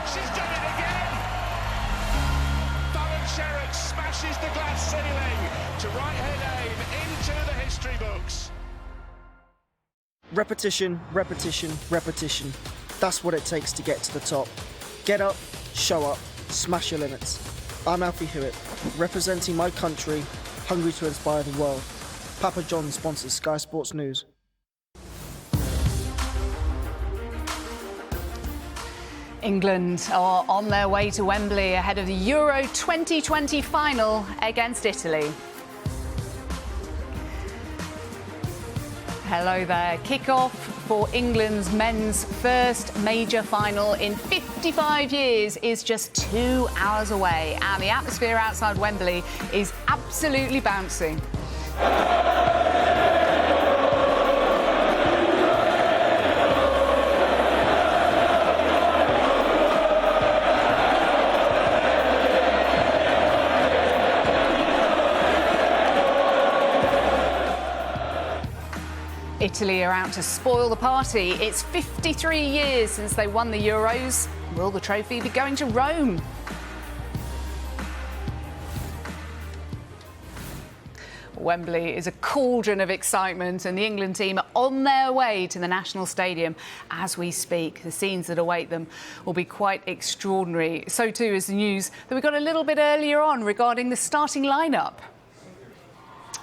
She's done it again! Fallon Sherrock smashes the glass ceiling to write her name into the history books. Repetition, repetition, repetition. That's what it takes to get to the top. Get up, show up, smash your limits. I'm Alfie Hewitt, representing my country, hungry to inspire the world. Papa John sponsors Sky Sports News. England are on their way to Wembley ahead of the Euro 2020 final against Italy. Hello there. Kick-off for England's men's first major final in 55 years is just 2 hours away, and the atmosphere outside Wembley is absolutely bouncing. Italy are out to spoil the party. It's 53 years since they won the Euros. Will the trophy be going to Rome? Wembley is a cauldron of excitement, and the England team are on their way to the National Stadium as we speak. The scenes that await them will be quite extraordinary. So too is the news that we got a little bit earlier on regarding the starting lineup.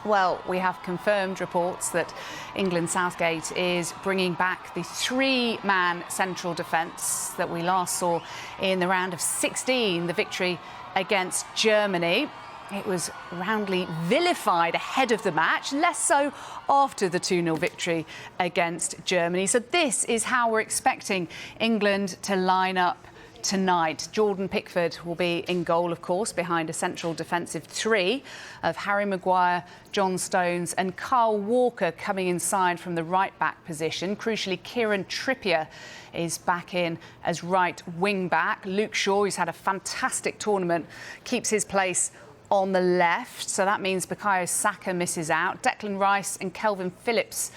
Well, we have confirmed reports that England Southgate is bringing back the three-man central defence that we last saw in the round of 16, the victory against Germany. It was roundly vilified ahead of the match, less so after the 2-0 victory against Germany. So this is how we're expecting England to line up tonight. Jordan Pickford will be in goal, of course, behind a central defensive three of Harry Maguire, John Stones and Kyle Walker coming inside from the right-back position. Crucially, Kieran Trippier is back in as right wing-back. Luke Shaw, who's had a fantastic tournament, keeps his place on the left. So that means Bukayo Saka misses out. Declan Rice and Kelvin Phillips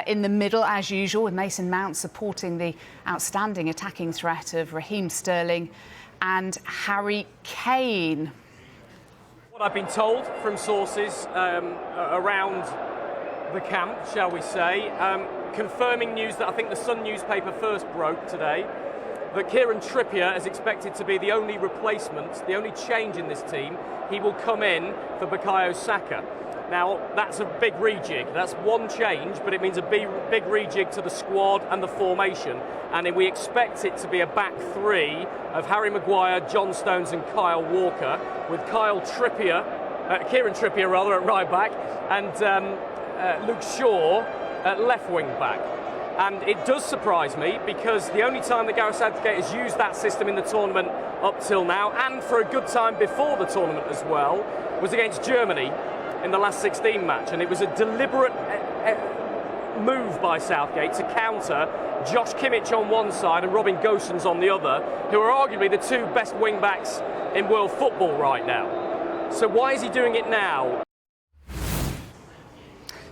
in the middle, as usual, with Mason Mount supporting the outstanding attacking threat of Raheem Sterling and Harry Kane. What I've been told from sources around the camp, shall we say, confirming news that I think the Sun newspaper first broke today, that Kieran Trippier is expected to be the only replacement, the only change in this team. He will come in for Bukayo Saka. Now, that's a big rejig. That's one change, but it means a big rejig to the squad and the formation. And we expect it to be a back three of Harry Maguire, John Stones and Kyle Walker, with Kieran Trippier at right back, and Luke Shaw at left wing back. And it does surprise me, because the only time that Gareth Southgate has used that system in the tournament up till now, and for a good time before the tournament as well, was against Germany in the last 16 match, and it was a deliberate move by Southgate to counter Josh Kimmich on one side and Robin Gosens on the other, who are arguably the two best wing-backs in world football right now. So why is he doing it now?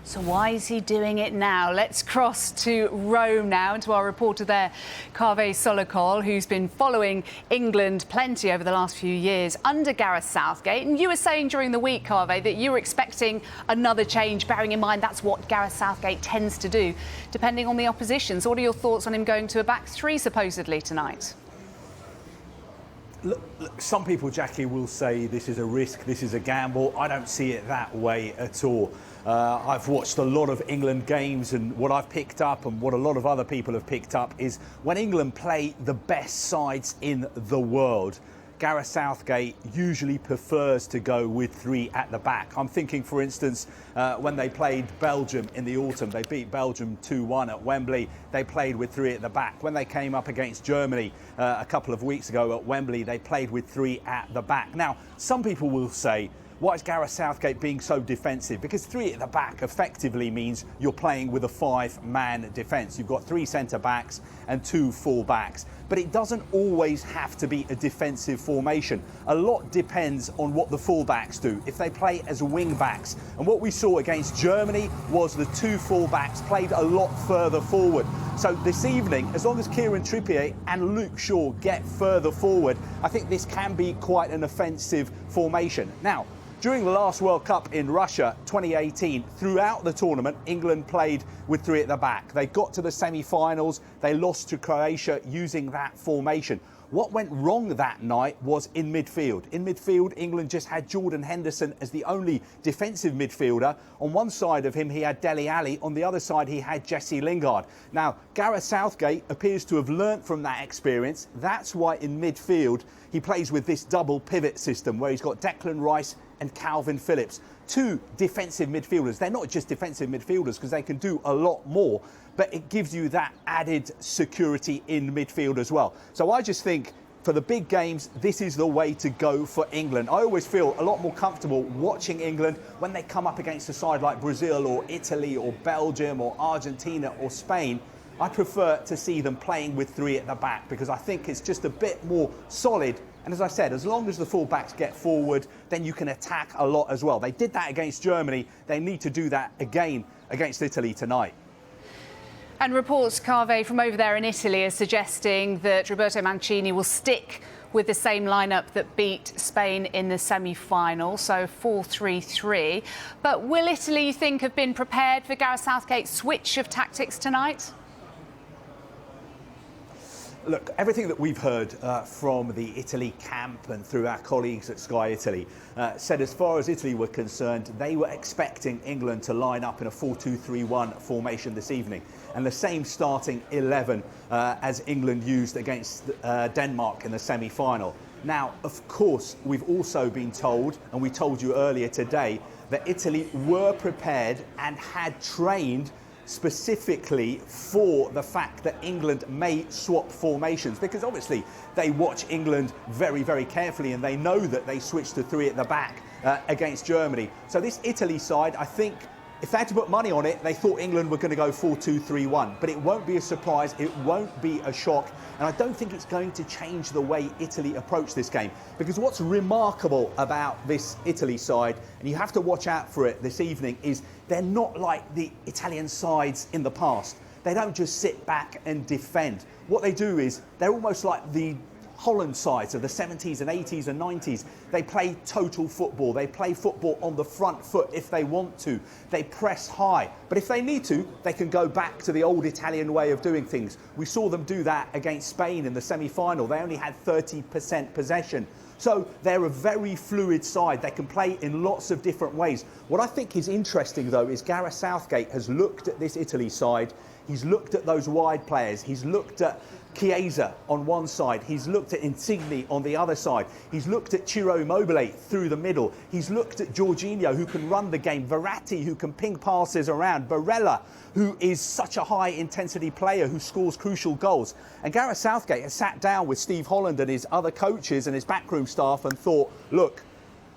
So why is he doing it now? Let's cross to Rome now and to our reporter there, Kaveh Solokol, who's been following England plenty over the last few years under Gareth Southgate. And you were saying during the week, Kaveh, that you were expecting another change, bearing in mind that's what Gareth Southgate tends to do, depending on the opposition. So what are your thoughts on him going to a back three, supposedly, tonight? Look, some people, Jackie, will say this is a risk, this is a gamble. I don't see it that way at all. I've watched a lot of England games, and what I've picked up and what a lot of other people have picked up is when England play the best sides in the world, Gareth Southgate usually prefers to go with three at the back. I'm thinking, for instance, when they played Belgium in the autumn, they beat Belgium 2-1 at Wembley. They played with three at the back. When they came up against Germany a couple of weeks ago at Wembley, they played with three at the back. Now, some people will say, why is Gareth Southgate being so defensive? Because three at the back effectively means you're playing with a five-man defence. You've got three centre-backs and two full-backs. but it doesn't always have to be a defensive formation. A lot depends on what the fullbacks do, if they play as wing backs. And what we saw against Germany was the two fullbacks played a lot further forward. So this evening, as long as Kieran Trippier and Luke Shaw get further forward, I think this can be quite an offensive formation. Now, during the last World Cup in Russia 2018, throughout the tournament, England played with three at the back. They got to the semi-finals, they lost to Croatia using that formation. What went wrong that night was in midfield. In midfield, England just had Jordan Henderson as the only defensive midfielder. On one side of him, he had Dele Alli. On the other side, he had Jesse Lingard. Now, Gareth Southgate appears to have learnt from that experience. That's why in midfield, he plays with this double pivot system where he's got Declan Rice and Calvin Phillips. Two defensive midfielders. They're not just defensive midfielders because they can do a lot more, but it gives you that added security in midfield as well. So I just think for the big games, this is the way to go for England. I always feel a lot more comfortable watching England when they come up against a side like Brazil or Italy or Belgium or Argentina or Spain. I prefer to see them playing with three at the back because I think it's just a bit more solid. And as I said, as long as the fullbacks get forward, then you can attack a lot as well. They did that against Germany. They need to do that again against Italy tonight. And reports, Carve, from over there in Italy are suggesting that Roberto Mancini will stick with the same lineup that beat Spain in the semi-final, so 4-3-3. But will Italy, you think, have been prepared for Gareth Southgate's switch of tactics tonight? Look, everything that we've heard from the Italy camp and through our colleagues at Sky Italy said as far as Italy were concerned, they were expecting England to line up in a 4-2-3-1 formation this evening. And the same starting 11 as England used against Denmark in the semi-final. Now, of course, we've also been told, and we told you earlier today, that Italy were prepared and had trained specifically for the fact that England may swap formations, because obviously they watch England very, very carefully and they know that they switched to three at the back against Germany. So this Italy side, I think, if they had to put money on it, they thought England were going to go 4-2-3-1. But it won't be a surprise, it won't be a shock, and I don't think it's going to change the way Italy approach this game. Because what's remarkable about this Italy side, and you have to watch out for it this evening, is they're not like the Italian sides in the past. They don't just sit back and defend. What they do is, they're almost like the Holland sides of the 70s and 80s and 90s. They play total football. They play football on the front foot if they want to. They press high. But if they need to, they can go back to the old Italian way of doing things. We saw them do that against Spain in the semi-final. They only had 30% possession. So they're a very fluid side. They can play in lots of different ways. What I think is interesting, though, is Gareth Southgate has looked at this Italy side. He's looked at those wide players. He's looked at Chiesa on one side. He's looked at Insigne on the other side. He's looked at Ciro Immobile through the middle. He's looked at Jorginho, who can run the game. Verratti, who can ping passes around. Barella, who is such a high-intensity player who scores crucial goals. And Gareth Southgate has sat down with Steve Holland and his other coaches and his backroom staff and thought, look,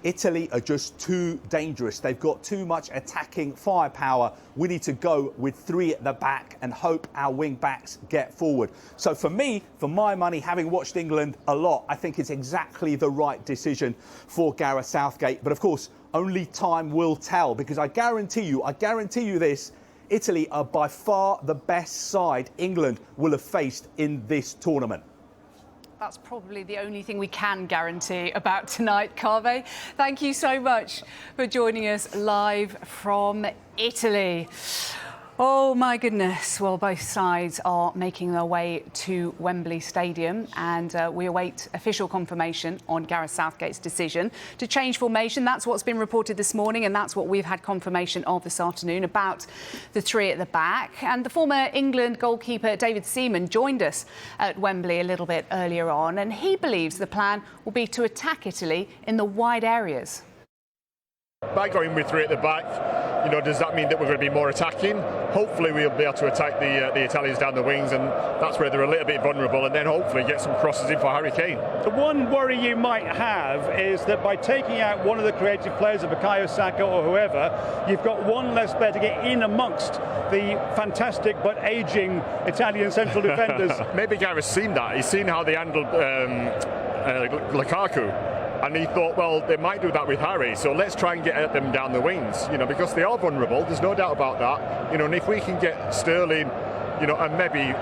Italy are just too dangerous. They've got too much attacking firepower. We need to go with three at the back and hope our wing backs get forward. So for me, for my money, having watched England a lot, I think it's exactly the right decision for Gareth Southgate. But of course, only time will tell, because I guarantee you this, Italy are by far the best side England will have faced in this tournament. That's probably the only thing we can guarantee about tonight, Carve. Thank you so much for joining us live from Italy. Oh, my goodness. Well, both sides are making their way to Wembley Stadium, and we await official confirmation on Gareth Southgate's decision to change formation. That's what's been reported this morning, and that's what we've had confirmation of this afternoon about the three at the back. And the former England goalkeeper David Seaman joined us at Wembley a little bit earlier on, and he believes the plan will be to attack Italy in the wide areas. By going with three at the back, does that mean that we're going to be more attacking? Hopefully we'll be able to attack the Italians down the wings, and that's where they're a little bit vulnerable, and then hopefully get some crosses in for Harry Kane. The one worry you might have is that by taking out one of the creative players, of Bukayo Saka or whoever, you've got one less player to get in amongst the fantastic but ageing Italian central defenders. Maybe Gareth's seen that. He's seen how they handled Lukaku. And he thought, well, they might do that with Harry, so let's try and get at them down the wings, because they are vulnerable. There's no doubt about that. And if we can get Sterling, and maybe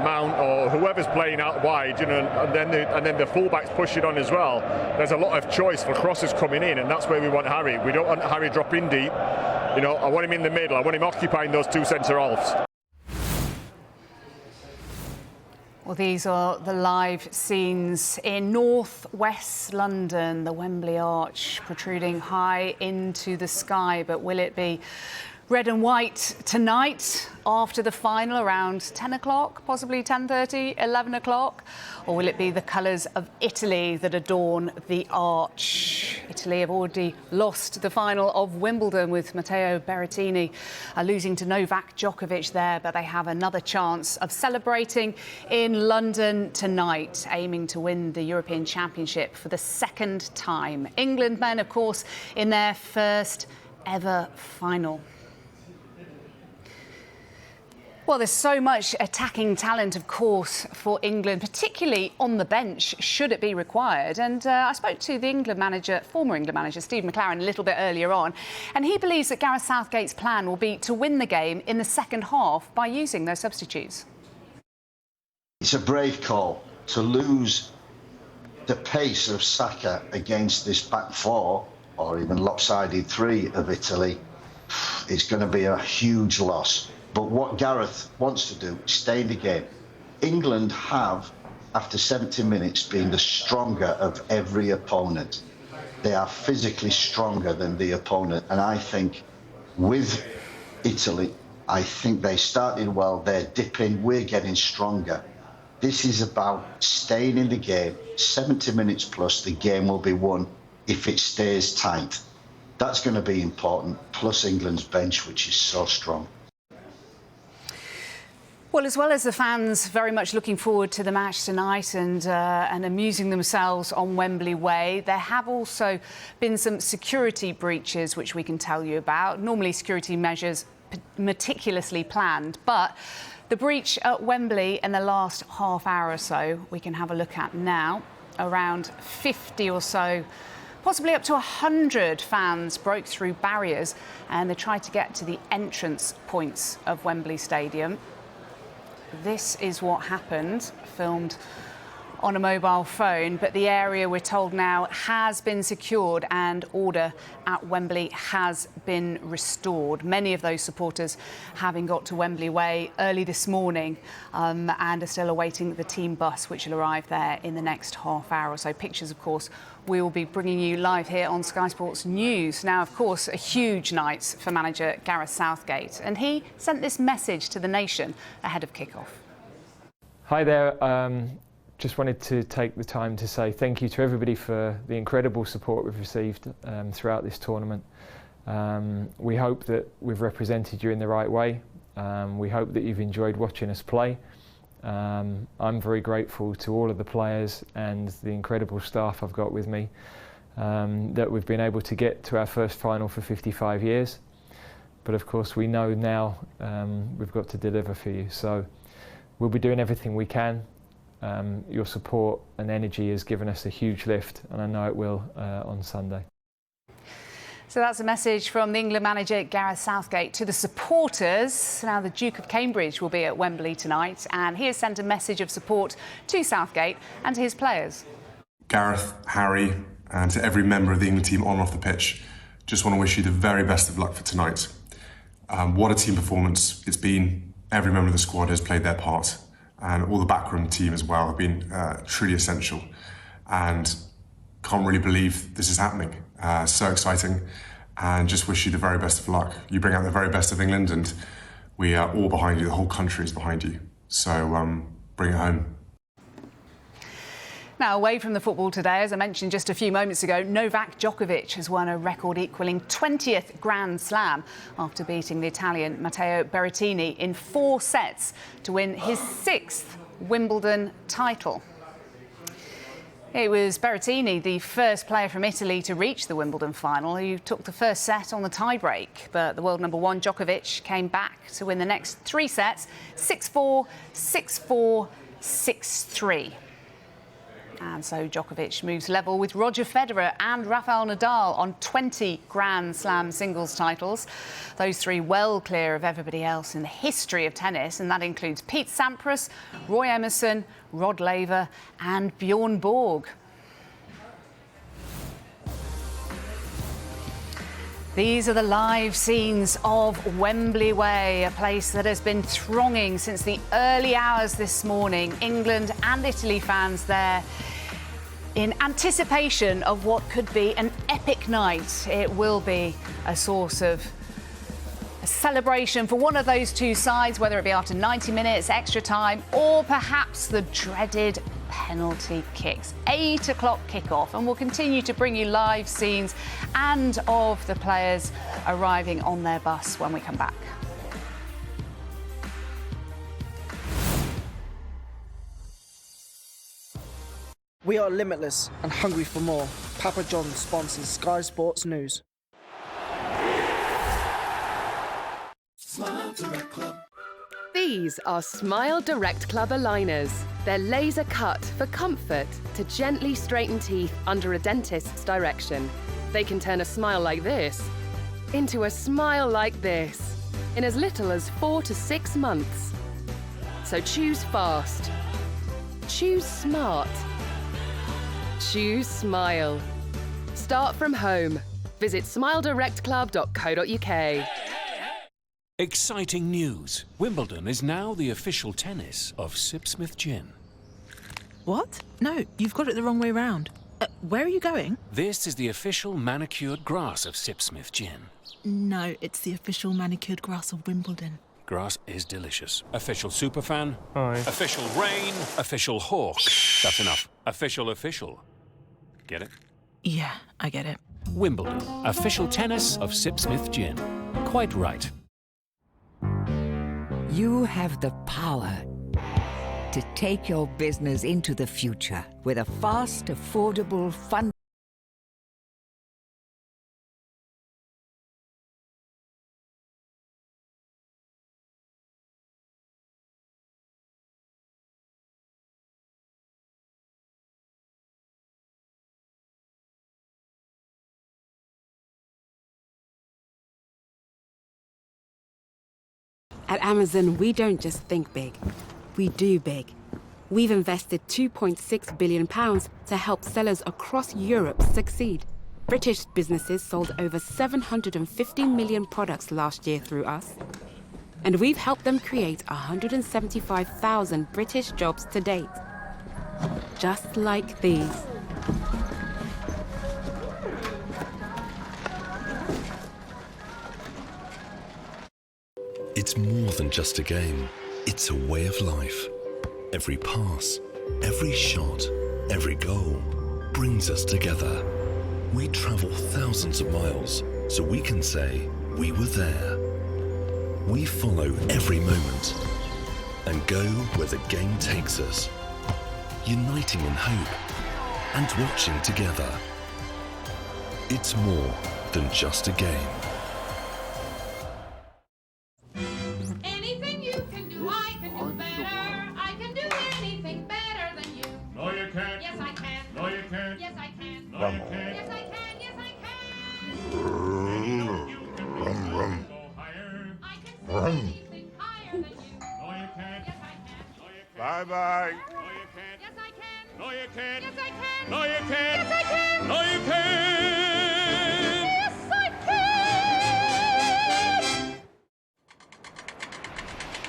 Mount or whoever's playing out wide, and then the fullbacks push it on as well. There's a lot of choice for crosses coming in, and that's where we want Harry. We don't want Harry dropping deep. I want him in the middle. I want him occupying those two centre halves. Well, these are the live scenes in north-west London, the Wembley Arch protruding high into the sky. But will it be red and white tonight after the final around 10 o'clock, possibly 10:30, 11 o'clock? Or will it be the colours of Italy that adorn the arch? Italy have already lost the final of Wimbledon with Matteo Berrettini losing to Novak Djokovic there, but they have another chance of celebrating in London tonight, aiming to win the European Championship for the second time. England men, of course, in their first ever final. Well, there's so much attacking talent, of course, for England, particularly on the bench, should it be required. And I spoke to the former England manager, Steve McLaren, a little bit earlier on, and he believes that Gareth Southgate's plan will be to win the game in the second half by using those substitutes. It's a brave call to lose the pace of Saka against this back four, or even lopsided three of Italy. It's going to be a huge loss. But what Gareth wants to do is stay in the game. England have, after 70 minutes, been the stronger of every opponent. They are physically stronger than the opponent. And I think with Italy, I think they started well. They're dipping. We're getting stronger. This is about staying in the game. 70 minutes plus, the game will be won if it stays tight. That's going to be important, plus England's bench, which is so strong. Well, as well as the fans very much looking forward to the match tonight and amusing themselves on Wembley Way, there have also been some security breaches which we can tell you about. Normally security measures meticulously planned, but the breach at Wembley in the last half hour or so we can have a look at now. Around 50 or so, possibly up to 100 fans broke through barriers and they tried to get to the entrance points of Wembley Stadium. This is what happened, filmed on a mobile phone, but the area, we're told now, has been secured and order at Wembley has been restored. Many of those supporters having got to Wembley Way early this morning and are still awaiting the team bus, which will arrive there in the next half hour or so. Pictures, of course, we will be bringing you live here on Sky Sports News. Now, of course, a huge night for manager Gareth Southgate, and he sent this message to the nation ahead of kick-off. Hi there. Just wanted to take the time to say thank you to everybody for the incredible support we've received throughout this tournament. We hope that we've represented you in the right way. We hope that you've enjoyed watching us play. I'm very grateful to all of the players and the incredible staff I've got with me that we've been able to get to our first final for 55 years. But of course we know now we've got to deliver for you. So we'll be doing everything we can. Your support and energy has given us a huge lift, and I know it will on Sunday. So that's a message from the England manager Gareth Southgate to the supporters. Now the Duke of Cambridge will be at Wembley tonight, and he has sent a message of support to Southgate and to his players. Gareth, Harry, and to every member of the England team on and off the pitch, just want to wish you the very best of luck for tonight. What a team performance it's been. Every member of the squad has played their part, and all the backroom team as well have been truly essential. And can't really believe this is happening. So exciting, and just wish you the very best of luck. You bring out the very best of England, and we are all behind you. The whole country is behind you. So bring it home. Now, away from the football today, as I mentioned just a few moments ago, Novak Djokovic has won a record-equalling 20th Grand Slam after beating the Italian Matteo Berrettini in 4 sets to win his 6th Wimbledon title. It was Berrettini, the first player from Italy to reach the Wimbledon final, who took the first set on the tie-break. But the world number 1, Djokovic, came back to win the next 3 sets, 6-4, 6-4, 6-3. And so Djokovic moves level with Roger Federer and Rafael Nadal on 20 Grand Slam singles titles. Those 3 well clear of everybody else in the history of tennis, and that includes Pete Sampras, Roy Emerson, Rod Laver and Bjorn Borg. These are the live scenes of Wembley Way, a place that has been thronging since the early hours this morning. England and Italy fans there in anticipation of what could be an epic night. It will be a source of a celebration for one of those two sides, whether it be after 90 minutes, extra time, or perhaps the dreaded penalty kicks. 8 o'clock kickoff, and we'll continue to bring you live scenes and of the players arriving on their bus when we come back. We are limitless and hungry for more. Papa John's sponsors Sky Sports News. These are Smile Direct Club aligners. They're laser cut for comfort to gently straighten teeth under a dentist's direction. They can turn a smile like this into a smile like this in as little as 4 to 6 months. So choose fast. Choose smart. Choose smile. Start from home. Visit smiledirectclub.co.uk. Exciting news. Wimbledon is now the official tennis of Sipsmith Gin. What? No, you've got it the wrong way round. Where are you going? This is the official manicured grass of Sipsmith Gin. No, it's the official manicured grass of Wimbledon. Grass is delicious. Official superfan. Hi. Official rain. Official hawk. That's enough. Official. Get it? Yeah, I get it. Wimbledon. Official tennis of Sipsmith Gin. Quite right. You have the power to take your business into the future with a fast, affordable, fun. At Amazon, we don't just think big, we do big. We've invested £2.6 billion to help sellers across Europe succeed. British businesses sold over 750 million products last year through us. And we've helped them create 175,000 British jobs to date. Just like these. It's more than just a game. It's a way of life. Every pass, every shot, every goal brings us together. We travel thousands of miles so we can say we were there. We follow every moment and go where the game takes us, uniting in hope and watching together. It's more than just a game. Anything you can do, I can do better. I can do anything better than you. No, you can't. Yes, I can. No, you can't. Yes, I can. No, you can't. Yes, I can. Yes, I can. Rum. I can do anything higher than you. No, you can't. Yes, I can. Bye-bye. No, you can't. Yes, I can. No, you can't. Yes, I can. No, you can't. Yes, I can. No, you can't. Yes, I can.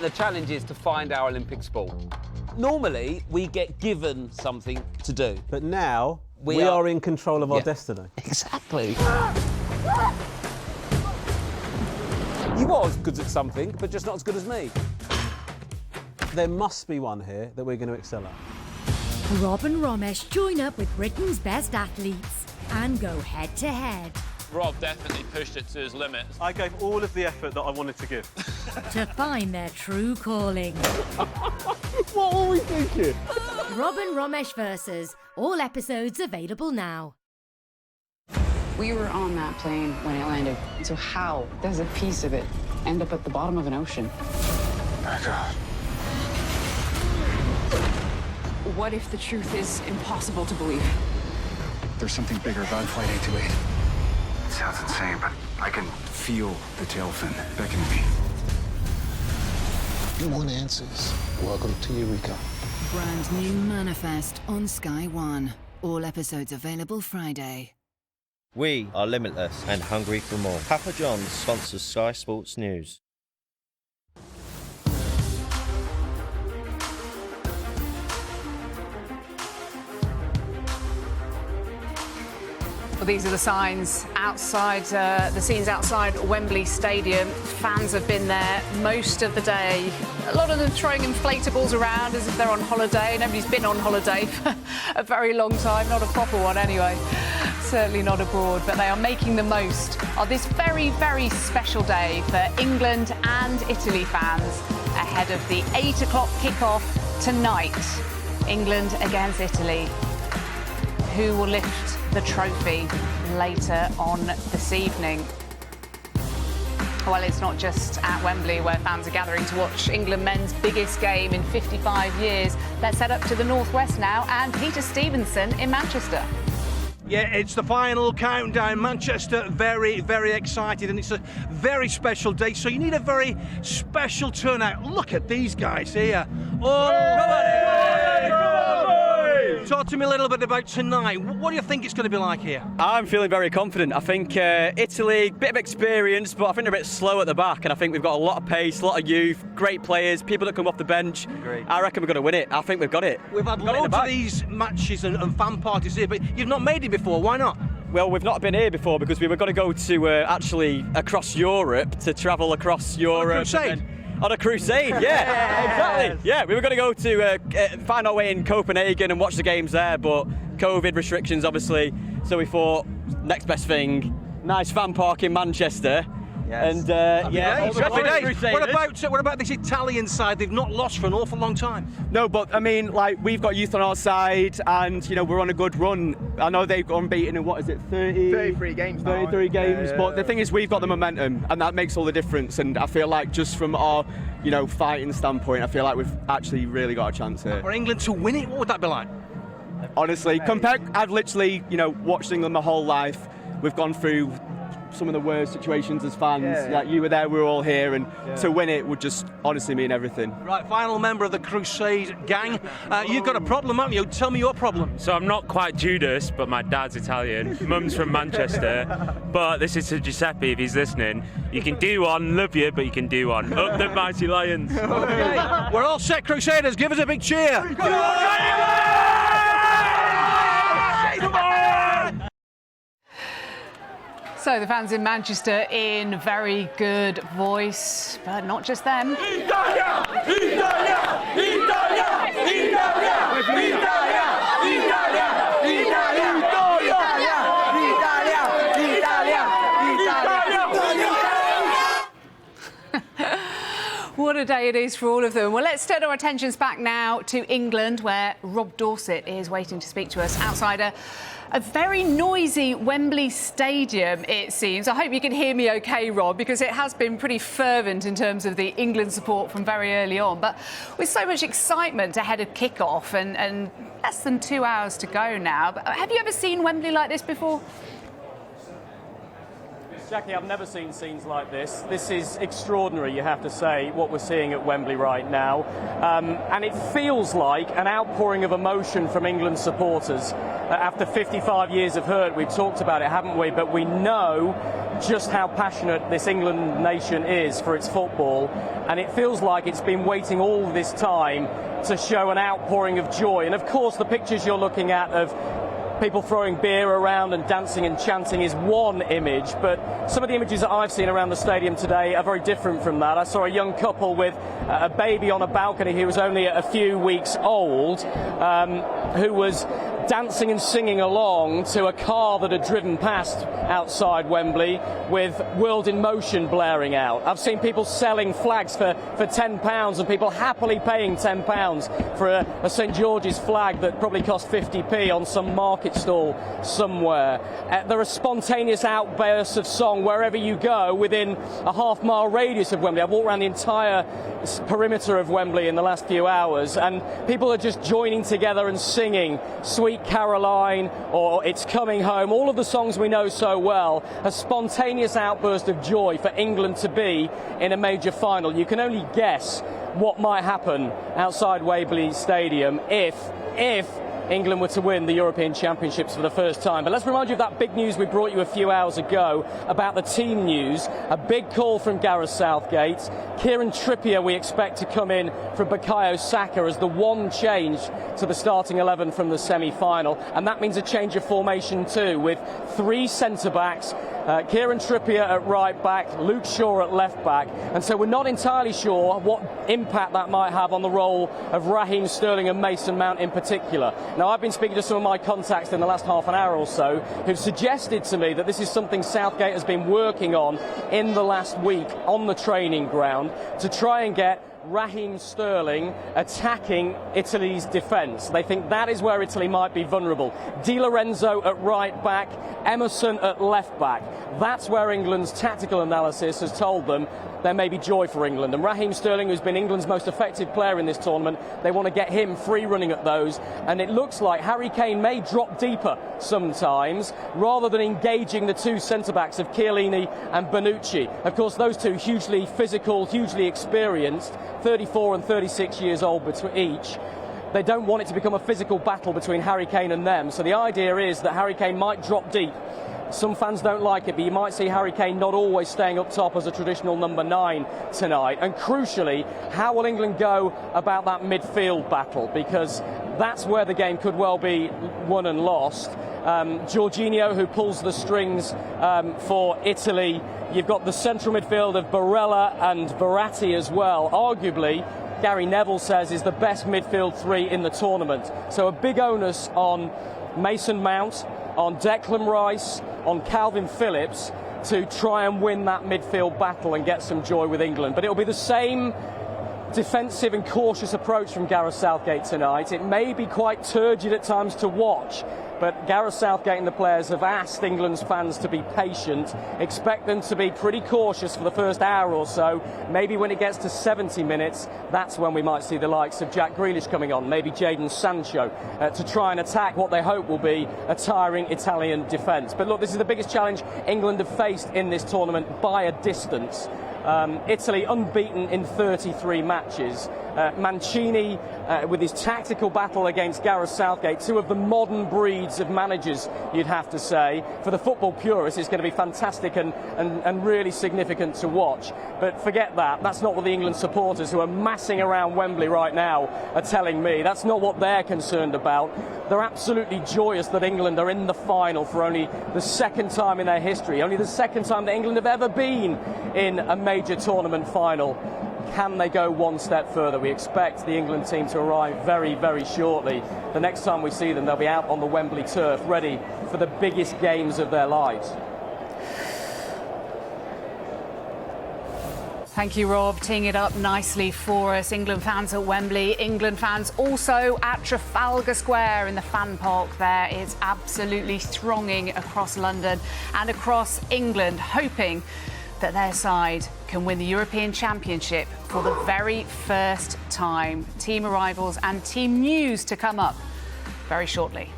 The challenge is to find our Olympic sport. Normally, we get given something to do. But now, we are in control of our destiny. Exactly. You are as good at something, but just not as good as me. There must be one here that we're going to excel at. Rob and Romesh join up with Britain's best athletes and go head-to-head. Rob definitely pushed it to his limits. I gave all of the effort that I wanted to give. To find their true calling. What were we thinking? Rob and Romesh versus. All episodes available now. We were on that plane when it landed. So how does a piece of it end up at the bottom of an ocean? My God. What if the truth is impossible to believe? There's something bigger about Flight 828. It sounds insane, but I can feel the tail fin beckoning me. You want answers? Welcome to Eureka. Brand new Manifest on Sky One. All episodes available Friday. We are limitless and hungry for more. Papa John's sponsors Sky Sports News. Well, these are the signs outside, the scenes outside Wembley Stadium. Fans have been there most of the day. A lot of them throwing inflatables around as if they're on holiday. Nobody's been on holiday for a very long time, not a proper one anyway. Certainly not abroad, but they are making the most of this very, very special day for England and Italy fans ahead of the 8 o'clock kickoff tonight. England against Italy. Who will lift the trophy later on this evening? Well, it's not just at Wembley where fans are gathering to watch England men's biggest game in 55 years. Let's head up to the northwest now and Peter Stevenson in Manchester. Yeah, it's the final countdown. Manchester very, very excited, and it's a very special day, so you need a very special turnout. Look at these guys here. Talk to me a little bit about tonight. What do you think it's going to be like here? I'm feeling very confident. I think Italy, bit of experience, but I think they're a bit slow at the back, and I think we've got a lot of pace, a lot of youth, great players, people that come off the bench. Great. I reckon we're going to win it. I think we've got it. We've had loads of these matches and fan parties here, but you've not made it before. Why not? Well, we've not been here before because we were going to go to actually across Europe, to travel across Europe. Crusade. On a crusade, yeah, exactly. Yeah, we were going to go to find our way in Copenhagen and watch the games there, but COVID restrictions, obviously. So we thought, next best thing, nice fan park in Manchester. Yes. And What about this Italian side? They've not lost for an awful long time. No, but I mean, like, we've got youth on our side, and you know, we're on a good run. I know they've gone unbeaten in, what is it, 33 games. But the thing is, we've got the momentum, and that makes all the difference. And I feel like just from our, you know, fighting standpoint, I feel like we've actually really got a chance here. For England to win it, what would that be like? Honestly, I've literally, you know, watched England my whole life. We've gone through some of the worst situations as fans. Like, you were there, we were all here, and to win it would just honestly mean everything. Right, final member of the Crusade gang. You've got a problem, haven't you? Tell me your problem. So I'm not quite Judas, but my dad's Italian. Mum's from Manchester. But this is to Giuseppe, if he's listening. You can do one, love you, but you can do one. Up the mighty Lions. Okay. We're all set, Crusaders. Give us a big cheer. Come on! So the fans in Manchester in very good voice, but not just them. Italia! Italia! Italia! Italia! Italia! Italia! What a day it is for all of them. Well, let's turn our attentions back now to England, where Rob Dorset is waiting to speak to us outside a very noisy Wembley Stadium, it seems. I hope you can hear me OK, Rob, because it has been pretty fervent in terms of the England support from very early on. But with so much excitement ahead of kick-off and less than 2 hours to go now, have you ever seen Wembley like this before? Jackie, I've never seen scenes like this. This is extraordinary, you have to say, what we're seeing at Wembley right now. And it feels like an outpouring of emotion from England supporters. After 55 years of hurt, we've talked about it, haven't we? But we know just how passionate this England nation is for its football. And it feels like it's been waiting all this time to show an outpouring of joy. And of course, the pictures you're looking at of people throwing beer around and dancing and chanting is one image, but some of the images that I've seen around the stadium today are very different from that. I saw a young couple with a baby on a balcony who was only a few weeks old, who was dancing and singing along to a car that had driven past outside Wembley with World in Motion blaring out. I've seen people selling flags for £10 and people happily paying £10 for a St George's flag that probably cost 50p on some market stall somewhere. There are spontaneous outbursts of song wherever you go within a half-mile radius of Wembley. I've walked around the entire perimeter of Wembley in the last few hours, and people are just joining together and singing Sweet Caroline or It's Coming Home, all of the songs we know so well. A spontaneous outburst of joy for England to be in a major final. You can only guess what might happen outside Wembley Stadium if England were to win the European Championships for the first time. But let's remind you of that big news we brought you a few hours ago about the team news. A big call from Gareth Southgate. Kieran Trippier we expect to come in for Bukayo Saka as the one change to the starting 11 from the semi-final. And that means a change of formation too, with 3 centre-backs. Kieran Trippier at right back, Luke Shaw at left back, and so we're not entirely sure what impact that might have on the role of Raheem Sterling and Mason Mount in particular. Now, I've been speaking to some of my contacts in the last half an hour or so who've suggested to me that this is something Southgate has been working on in the last week on the training ground to try and get Raheem Sterling attacking Italy's defence. They think that is where Italy might be vulnerable. Di Lorenzo at right back, Emerson at left back. That's where England's tactical analysis has told them there may be joy for England. And Raheem Sterling, who's been England's most effective player in this tournament, they want to get him free running at those. And it looks like Harry Kane may drop deeper sometimes, rather than engaging the 2 centre-backs of Chiellini and Bonucci. Of course, those two hugely physical, hugely experienced, 34 and 36 years old between each. They don't want it to become a physical battle between Harry Kane and them. So the idea is that Harry Kane might drop deep. Some fans don't like it, but you might see Harry Kane not always staying up top as a traditional number 9 tonight. And crucially, how will England go about that midfield battle? Because that's where the game could well be won and lost. Jorginho, who pulls the strings for Italy. You've got the central midfield of Barella and Verratti as well. Arguably, Gary Neville says, is the best midfield 3 in the tournament. So a big onus on Mason Mount, on Declan Rice, on Calvin Phillips to try and win that midfield battle and get some joy with England. But it'll be the same defensive and cautious approach from Gareth Southgate tonight. It may be quite turgid at times to watch, but Gareth Southgate and the players have asked England's fans to be patient, expect them to be pretty cautious for the first hour or so. Maybe when it gets to 70 minutes, that's when we might see the likes of Jack Grealish coming on, maybe Jadon Sancho, to try and attack what they hope will be a tiring Italian defence. But look, this is the biggest challenge England have faced in this tournament by a distance. Italy unbeaten in 33 matches. Mancini, with his tactical battle against Gareth Southgate, 2 of the modern breeds of managers, you'd have to say. For the football purists, it's going to be fantastic and really significant to watch. But forget that. That's not what the England supporters who are massing around Wembley right now are telling me. That's not what they're concerned about. They're absolutely joyous that England are in the final for only the 2nd time in their history, only the 2nd time that England have ever been in a major tournament final. Can they go one step further? We expect the England team to arrive very, very shortly. The next time we see them, they'll be out on the Wembley turf, ready for the biggest games of their lives. Thank you, Rob, teeing it up nicely for us. England fans at Wembley, England fans also at Trafalgar Square in the fan park there. It's absolutely thronging across London and across England, hoping that their side can win the European Championship for the very first time. Team arrivals and team news to come up very shortly.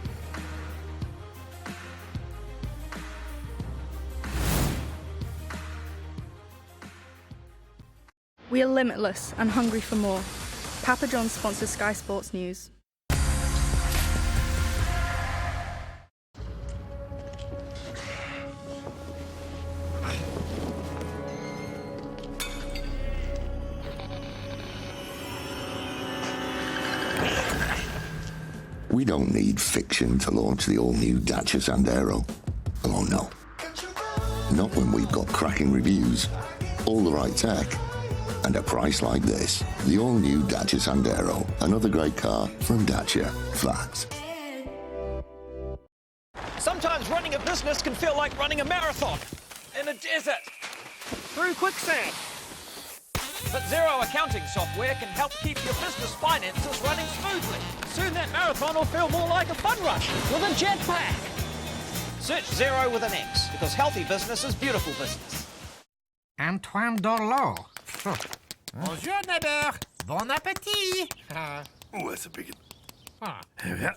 We are limitless and hungry for more. Papa John's sponsors Sky Sports News. We don't need fiction to launch the all-new Dacia Sandero. Oh no. Not when we've got cracking reviews, all the right tech, and a price like this. The all-new Dacia Sandero. Another great car from Dacia. Facts. Sometimes running a business can feel like running a marathon in a desert through quicksand. But Xero accounting software can help keep your business finances running smoothly. Soon that marathon will feel more like a fun rush with a jetpack. Search Xero with an X, because healthy business is beautiful business. Antoine Dorlot. Bonjour, neighbor. Bon appétit. Oh, that's a big one. Hey.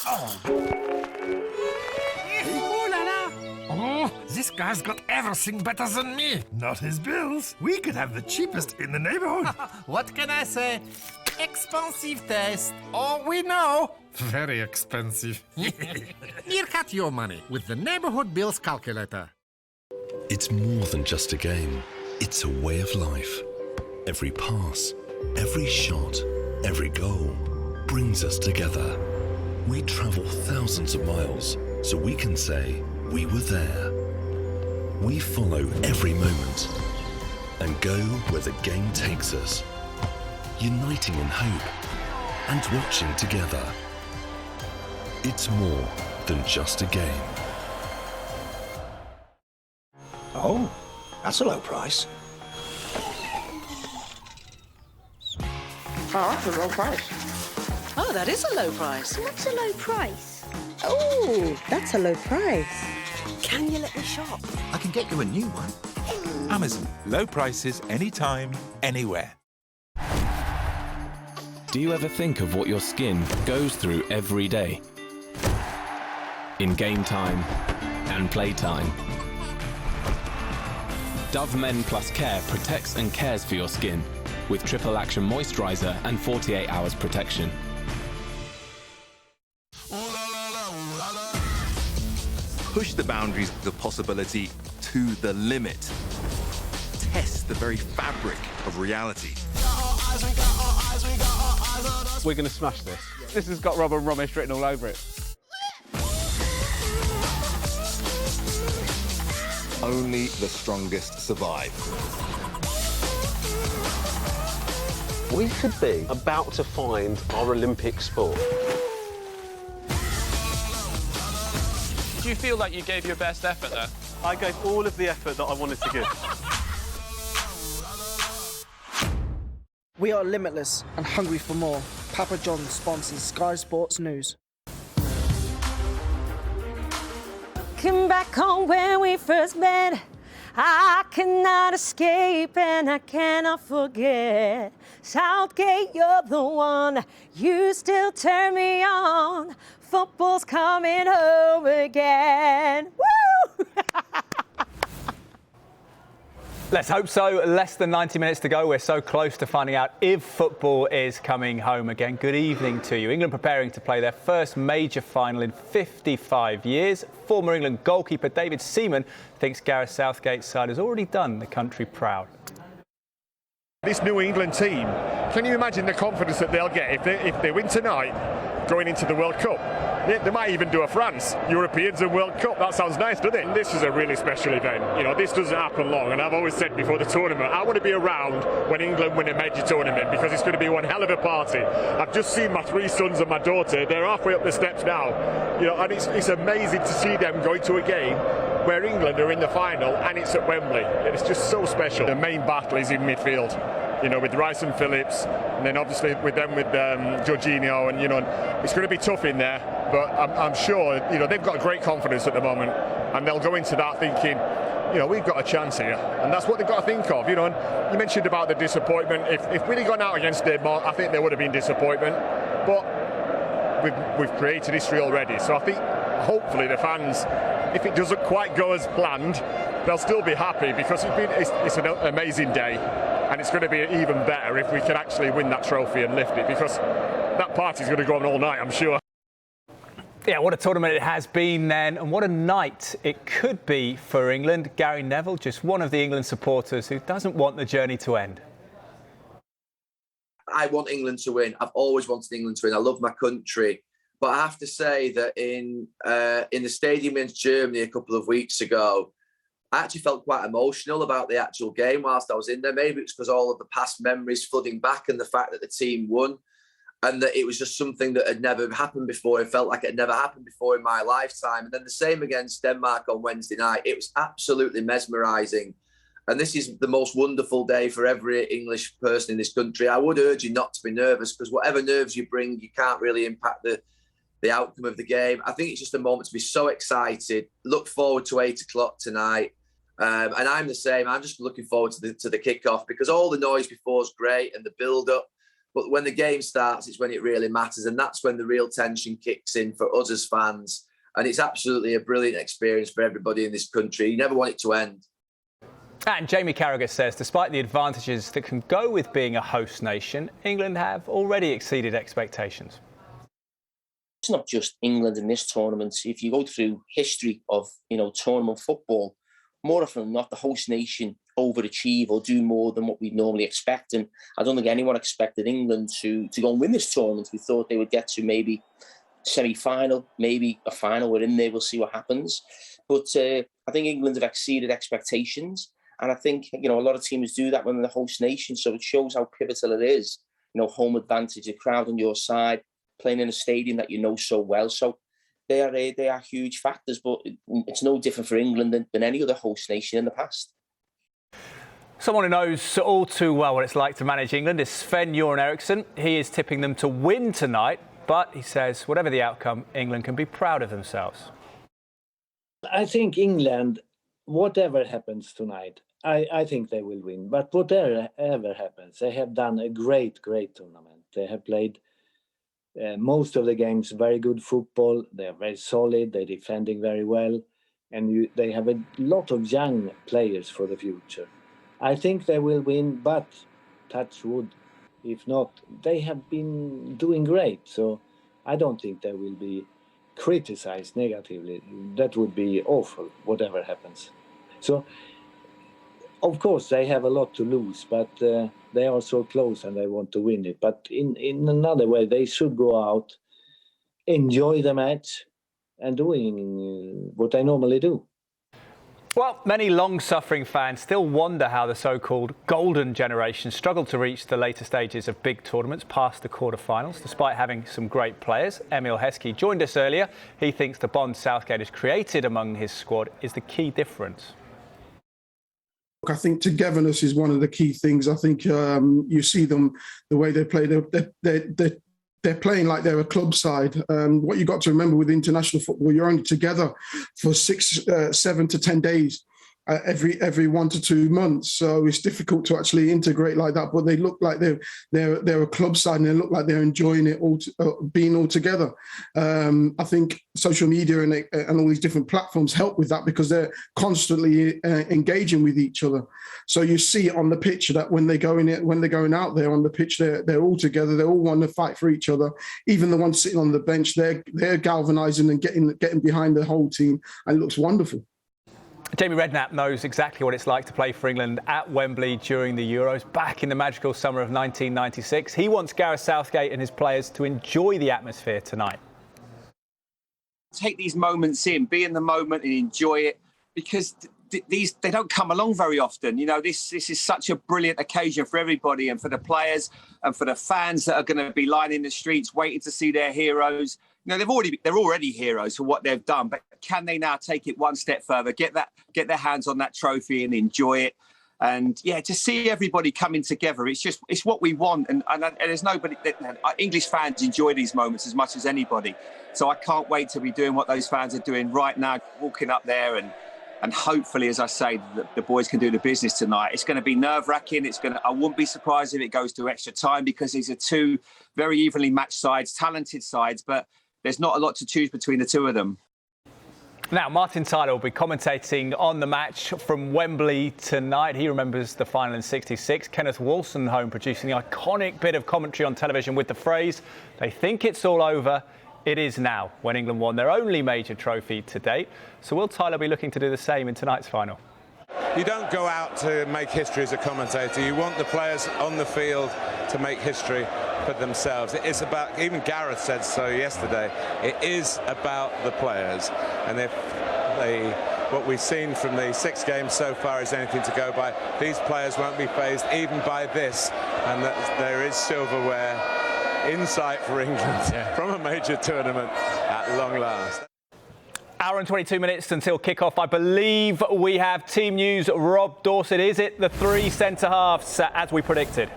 Oh. Ooh la la. Oh, this guy's got everything better than me. Not his bills. We could have the cheapest in the neighborhood. What can I say? Expensive taste. All we know. Very expensive. Here, cut your money with the Neighborhood Bills Calculator. It's more than just a game. It's a way of life. Every pass, every shot, every goal brings us together. We travel thousands of miles so we can say we were there. We follow every moment and go where the game takes us, uniting in hope and watching together. It's more than just a game. Oh, that's a low price. Oh, that's a low price. Oh, that is a low price. What's a low price? Oh, that's a low price. Can you let me shop? I can get you a new one. Amazon. Low prices anytime, anywhere. Do you ever think of what your skin goes through every day? In game time and playtime. Dove Men Plus Care protects and cares for your skin with triple action moisturizer and 48 hours protection. Push the boundaries of the possibility to the limit. Test the very fabric of reality. We're going to smash this. This has got Rob and Romesh written all over it. Only the strongest survive. We could be about to find our Olympic sport. Do you feel like you gave your best effort there? I gave all of the effort that I wanted to give. We are limitless and hungry for more. Papa John's sponsors Sky Sports News. Looking back on when we first met, I cannot escape and I cannot forget. Southgate, you're the one, you still turn me on. Football's coming home again. Woo! Let's hope so. Less than 90 minutes to go. We're so close to finding out if football is coming home again. Good evening to you. England preparing to play their first major final in 55 years. Former England goalkeeper David Seaman thinks Gareth Southgate's side has already done the country proud. This New England team, can you imagine the confidence that they'll get if they win tonight going into the World Cup? They might even do a France, Europeans and World Cup. That sounds nice, doesn't it? This is a really special event. You know, this doesn't happen long, and I've always said before the tournament, I want to be around when England win a major tournament because it's going to be one hell of a party. I've just seen my 3 sons and my daughter. They're halfway up the steps now. You know, and it's amazing to see them going to a game where England are in the final and it's at Wembley. It's just so special. The main battle is in midfield. You know, with Rice and Phillips, and then obviously with Jorginho, and you know, it's going to be tough in there. But I'm sure, you know, they've got great confidence at the moment, and they'll go into that thinking, you know, we've got a chance here, and that's what they've got to think of. You know, and you mentioned about the disappointment. If we'd have gone out against Denmark, I think there would have been disappointment. But we've created history already, so I think hopefully the fans, if it doesn't quite go as planned, they'll still be happy because it's an amazing day. And it's going to be even better if we can actually win that trophy and lift it, because that party's going to go on all night, I'm sure. Yeah, what a tournament it has been then, and what a night it could be for England. Gary Neville, just one of the England supporters who doesn't want the journey to end. I want England to win. I've always wanted England to win. I love my country. But I have to say that in the stadium in Germany a couple of weeks ago, I actually felt quite emotional about the actual game whilst I was in there. Maybe it's because all of the past memories flooding back and the fact that the team won and that it was just something that had never happened before. It felt like it had never happened before in my lifetime. And then the same against Denmark on Wednesday night. It was absolutely mesmerising. And this is the most wonderful day for every English person in this country. I would urge you not to be nervous because whatever nerves you bring, you can't really impact the outcome of the game. I think it's just a moment to be so excited. Look forward to 8 o'clock tonight. And I'm the same. I'm just looking forward to the kickoff because all the noise before is great and the build-up. But when the game starts, it's when it really matters. And that's when the real tension kicks in for us as fans. And it's absolutely a brilliant experience for everybody in this country. You never want it to end. And Jamie Carragher says, despite the advantages that can go with being a host nation, England have already exceeded expectations. It's not just England in this tournament. If you go through history of, tournament football, more often than not, the host nation overachieve or do more than what we normally expect. And I don't think anyone expected England to go and win this tournament. We thought they would get to maybe semi-final, maybe a final. We're in there, we'll see what happens. But I think England have exceeded expectations. And I think, a lot of teams do that when they're the host nation. So it shows how pivotal it is. Home advantage, the crowd on your side, playing in a stadium that you know so well. So they are huge factors, but it's no different for England than any other host nation in the past. Someone who knows all too well what it's like to manage England is Sven-Göran Eriksson. He is tipping them to win tonight, but he says whatever the outcome, England can be proud of themselves. I think England, whatever happens tonight, I think they will win. But whatever happens, they have done a great tournament. They have played most of the games very good football. They are very solid. They're defending very well. And they have a lot of young players for the future. I think they will win, but touch wood. If not, they have been doing great. So I don't think they will be criticized negatively. That would be awful, whatever happens. So, of course, they have a lot to lose, but they are so close and they want to win it. But in another way, they should go out, enjoy the match, and doing what they normally do. Well, many long-suffering fans still wonder how the so-called golden generation struggled to reach the later stages of big tournaments past the quarter-finals, despite having some great players. Emil Heskey joined us earlier. He thinks the bond Southgate has created among his squad is the key difference. I think togetherness is one of the key things. I think you see them, the way they play, they're playing like they're a club side. What you got to remember with international football, you're only together for 6, 7 to 10 days every 1 to 2 months. So it's difficult to actually integrate like that. But they look like they're a club side, and they look like they're enjoying it all, being all together. I think social media and all these different platforms help with that because they're constantly engaging with each other. So you see it on the pitch that when they're going out there on the pitch, they're all together. They all want to fight for each other. Even the ones sitting on the bench, they're galvanising and getting behind the whole team, and it looks wonderful. Jamie Redknapp knows exactly what it's like to play for England at Wembley during the Euros, back in the magical summer of 1996. He wants Gareth Southgate and his players to enjoy the atmosphere tonight. Take these moments in, be in the moment and enjoy it, because they don't come along very often. This is such a brilliant occasion for everybody, and for the players and for the fans that are going to be lining the streets waiting to see their heroes. They're already heroes for what they've done, but can they now take it one step further, get their hands on that trophy and enjoy it? And to see everybody coming together, it's what we want. And there's nobody, English fans enjoy these moments as much as anybody. So I can't wait to be doing what those fans are doing right now, walking up there and hopefully, as I say, the boys can do the business tonight. It's going to be nerve-wracking. I wouldn't be surprised if it goes to extra time, because these are two very evenly matched sides, talented sides, but there's not a lot to choose between the two of them. Now, Martin Tyler will be commentating on the match from Wembley tonight. He remembers the final in '66. Kenneth Wolstenholme producing the iconic bit of commentary on television with the phrase, "They think it's all over. It is now," when England won their only major trophy to date. So will Tyler be looking to do the same in tonight's final? you don't go out to make history as a commentator. You want the players on the field to make history for themselves. It is about, even Gareth said so yesterday, it is about the players. And if what we've seen from the 6 games so far is anything to go by, these players won't be fazed even by this, and that there is silverware in sight for England from a major tournament at long last. Hour and 22 minutes until kickoff. I believe we have team news. Rob Dorset, is it the 3 centre-halves as we predicted?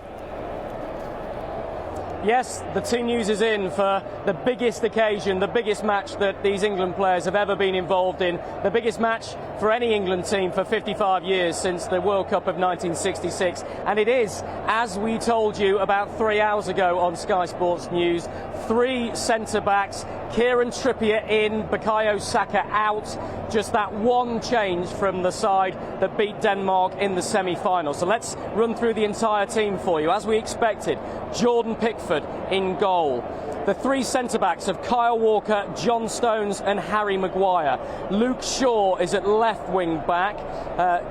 Yes, the team news is in for the biggest occasion, the biggest match that these England players have ever been involved in, the biggest match for any England team for 55 years since the World Cup of 1966. And it is, as we told you about 3 hours ago on Sky Sports News, 3 centre-backs, Kieran Trippier in, Bukayo Saka out. Just that one change from the side that beat Denmark in the semi-final. So let's run through the entire team for you. As we expected, Jordan Pickford in goal. The 3 centre-backs of Kyle Walker, John Stones and Harry Maguire. Luke Shaw is at left wing-back.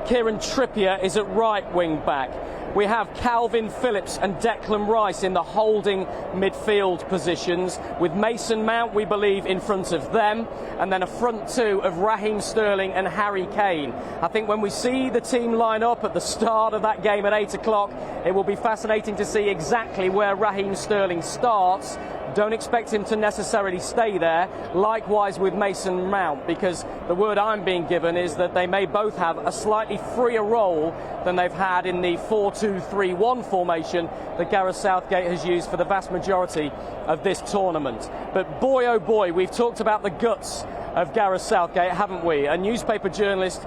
Kieran Trippier is at right wing-back. We have Calvin Phillips and Declan Rice in the holding midfield positions, with Mason Mount, we believe, in front of them, and then a front 2 of Raheem Sterling and Harry Kane. I think when we see the team line up at the start of that game at 8 o'clock, it will be fascinating to see exactly where Raheem Sterling starts. Don't expect him to necessarily stay there. Likewise with Mason Mount, because the word I'm being given is that they may both have a slightly freer role than they've had in the 4-2-3-1 formation that Gareth Southgate has used for the vast majority of this tournament. But boy, oh boy, we've talked about the guts of Gareth Southgate, haven't we? A newspaper journalist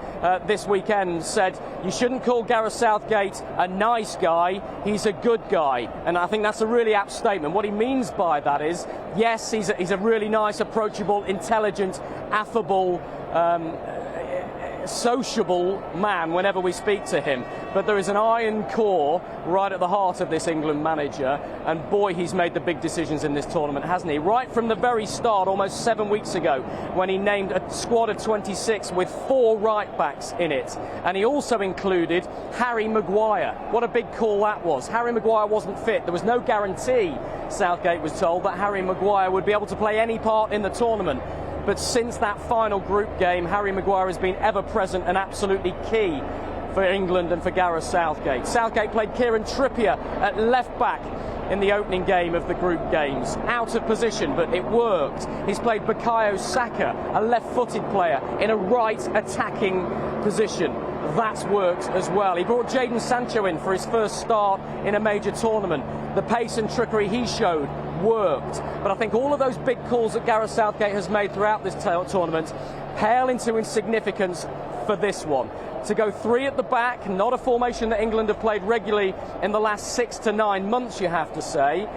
this weekend said, you shouldn't call Gareth Southgate a nice guy, he's a good guy. And I think that's a really apt statement. What he means by that is, yes, he's a really nice, approachable, intelligent, affable, sociable man whenever we speak to him, but there is an iron core right at the heart of this England manager, and boy, he's made the big decisions in this tournament, hasn't he? Right from the very start, almost 7 weeks ago, when he named a squad of 26 with 4 right backs in it, and he also included Harry Maguire. What a big call that was. Harry Maguire wasn't fit. There was no guarantee, Southgate was told, that Harry Maguire would be able to play any part in the tournament. But since that final group game, Harry Maguire has been ever present and absolutely key for England and for Gareth Southgate. Southgate played Kieran Trippier at left back in the opening game of the group games. Out of position, but it worked. He's played Bukayo Saka, a left-footed player, in a right attacking position. That's worked as well. He brought Jadon Sancho in for his first start in a major tournament. The pace and trickery he showed worked. But I think all of those big calls that Gareth Southgate has made throughout this tournament pale into insignificance for this one. To go 3 at the back, not a formation that England have played regularly in the last 6 to 9 months, you have to say,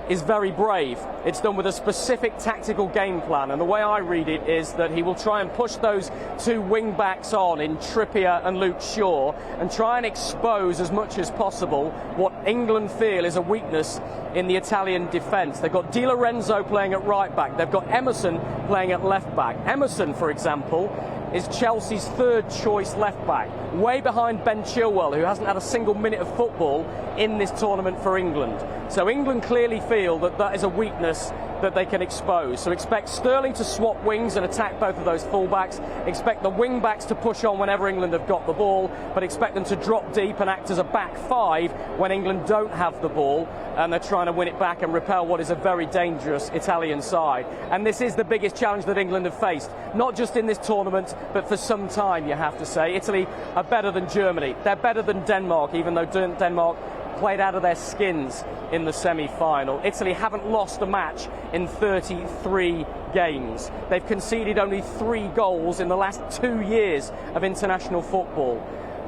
is very brave. It's done with a specific tactical game plan, and the way I read it is that he will try and push those 2 wing backs on in Trippier and Luke Shaw and try and expose as much as possible what England feel is a weakness in the Italian defence. They've got Di Lorenzo playing at right back. They've got Emerson playing at left back. Emerson, for example, is Chelsea's 3rd choice left back, way behind Ben Chilwell, who hasn't had a single minute of football in this tournament for England. So England clearly feel that that is a weakness that they can expose. So expect Sterling to swap wings and attack both of those fullbacks. Expect the wing backs to push on whenever England have got the ball, but expect them to drop deep and act as a back 5 when England don't have the ball and they're trying to win it back and repel what is a very dangerous Italian side. And this is the biggest challenge that England have faced, not just in this tournament, but for some time, you have to say. Italy are better than Germany. They're better than Denmark, even though Denmark played out of their skins in the semi-final. Italy haven't lost a match in 33 games. They've conceded only 3 goals in the last 2 years of international football.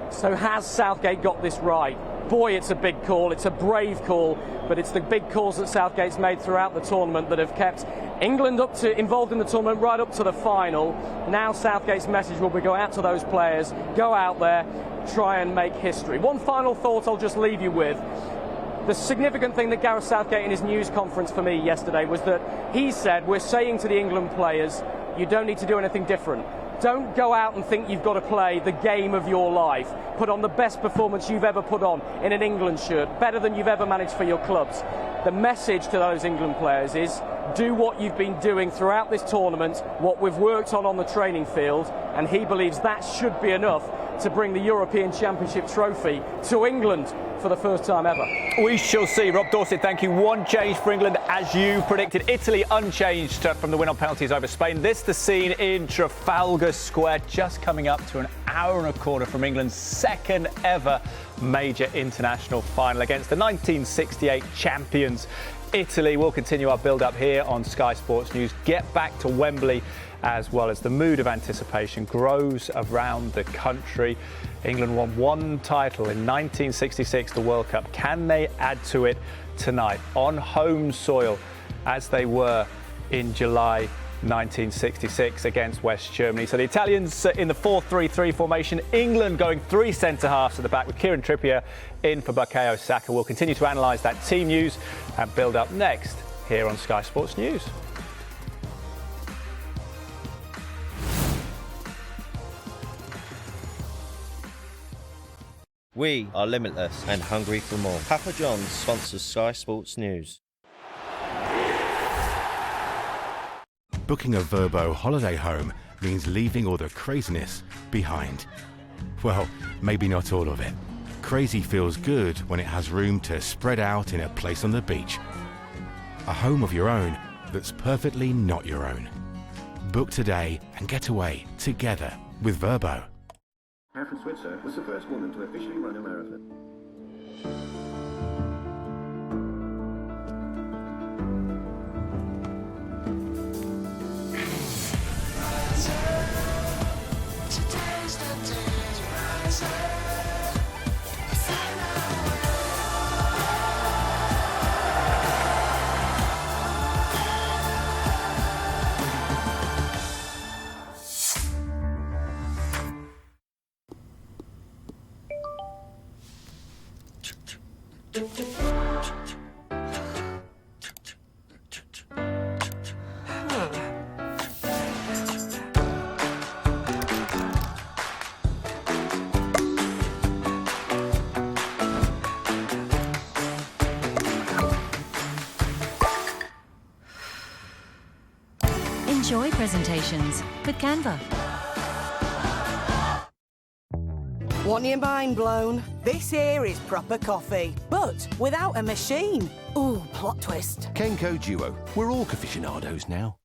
So has Southgate got this right? Boy, it's a big call, it's a brave call, but it's the big calls that Southgate's made throughout the tournament that have kept England involved in the tournament right up to the final. Now Southgate's message will be go out to those players, go out there, try and make history. One final thought I'll just leave you with. The significant thing that Gareth Southgate in his news conference for me yesterday was that he said, we're saying to the England players, you don't need to do anything different. Don't go out and think you've got to play the game of your life. Put on the best performance you've ever put on in an England shirt, better than you've ever managed for your clubs. The message to those England players is do what you've been doing throughout this tournament, what we've worked on the training field, and he believes that should be enough to bring the European Championship trophy to England for the first time ever. We shall see. Rob Dorset, thank you. One change for England, as you predicted. Italy unchanged from the win on penalties over Spain. This the scene in Trafalgar Square, just coming up to an hour and a quarter from England's second ever major international final against the 1968 champions Italy. We'll continue our build-up here on Sky Sports News. Get back to Wembley as well as the mood of anticipation grows around the country. England won one title in 1966, the World Cup. Can they add to it tonight on home soil as they were in July 1966 against West Germany? So the Italians in the 4-3-3 formation, England going three centre-halves at the back with Kieran Trippier in for Bukayo Saka. We'll continue to analyse that team news and build up next here on Sky Sports News. We are limitless and hungry for more. Papa John's sponsors Sky Sports News. Booking a Verbo holiday home means leaving all the craziness behind. Well, maybe not all of it. Crazy feels good when it has room to spread out in a place on the beach. A home of your own that's perfectly not your own. Book today and get away together with Verbo. Catherine Switzer was the first woman to officially run a marathon. Enjoy presentations with Canva. Want your mind blown? This here is proper coffee, but without a machine. Ooh, plot twist. Kenko Duo. We're all aficionados now.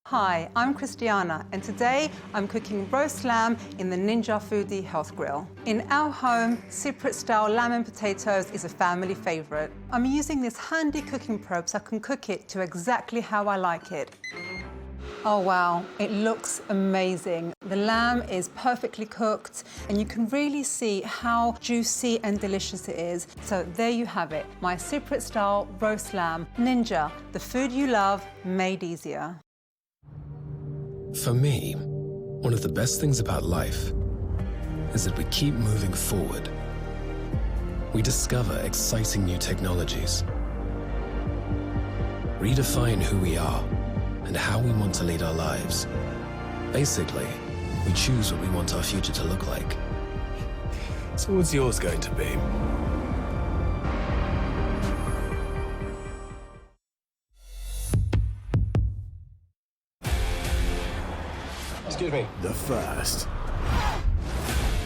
Hi, I'm Christiana, and today I'm cooking roast lamb in the Ninja Foodie Health Grill. In our home, Cypriot-style lamb and potatoes is a family favourite. I'm using this handy cooking probe so I can cook it to exactly how I like it. Oh wow, it looks amazing. The lamb is perfectly cooked and you can really see how juicy and delicious it is. So there you have it, my Cypriot-style roast lamb. Ninja, the food you love, made easier. For me, one of the best things about life is that we keep moving forward. We discover exciting new technologies, redefine who we are and how we want to lead our lives. Basically, we choose what we want our future to look like. So what's yours going to be? Excuse me. The first,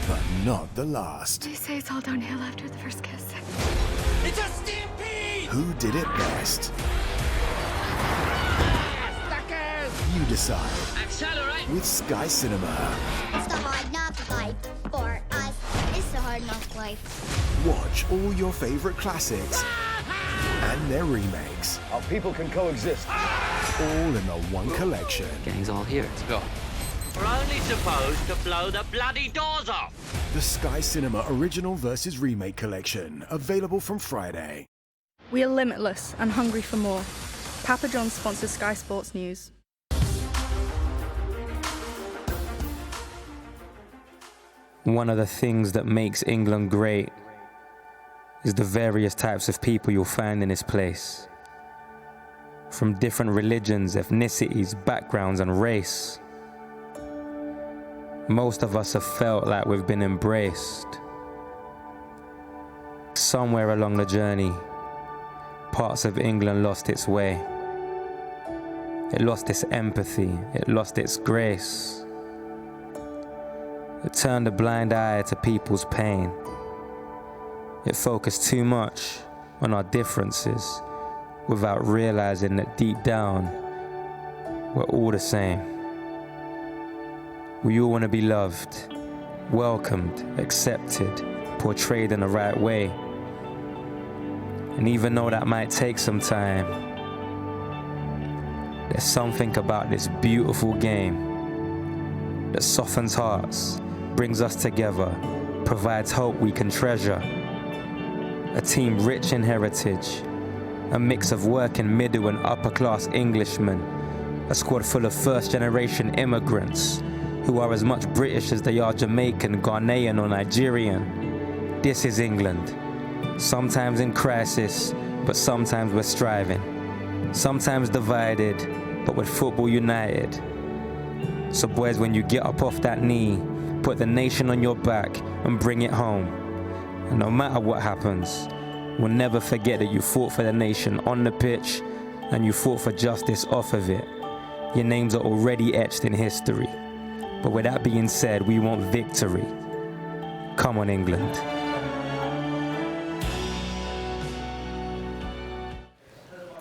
but not the last. They say it's all downhill after the first kiss. It's a stampede! Who did it best? You decide. Accelerate! With Sky Cinema. It's the hard knock life. For us, it's the hard knock life. Watch all your favorite classics and their remakes. Our people can coexist. All in the one collection. Gang's all here. Let's go. We're only supposed to blow the bloody doors off. The Sky Cinema Original vs. Remake Collection. Available from Friday. We are limitless and hungry for more. Papa John's sponsors Sky Sports News. One of the things that makes England great is the various types of people you'll find in this place. From different religions, ethnicities, backgrounds, and race. Most of us have felt like we've been embraced. Somewhere along the journey, parts of England lost its way. It lost its empathy, it lost its grace. It turned a blind eye to people's pain. It focused too much on our differences without realizing that deep down, we're all the same. We all want to be loved, welcomed, accepted, portrayed in the right way. And even though that might take some time, there's something about this beautiful game that softens hearts, brings us together, provides hope we can treasure. A team rich in heritage, a mix of working middle and upper class Englishmen, a squad full of first-generation immigrants who are as much British as they are Jamaican, Ghanaian or Nigerian. This is England. Sometimes in crisis, but sometimes we're striving. Sometimes divided, but with football united. So boys, when you get up off that knee, put the nation on your back and bring it home. And no matter what happens, we'll never forget that you fought for the nation on the pitch and you fought for justice off of it. Your names are already etched in history. But with that being said, we want victory. Come on, England.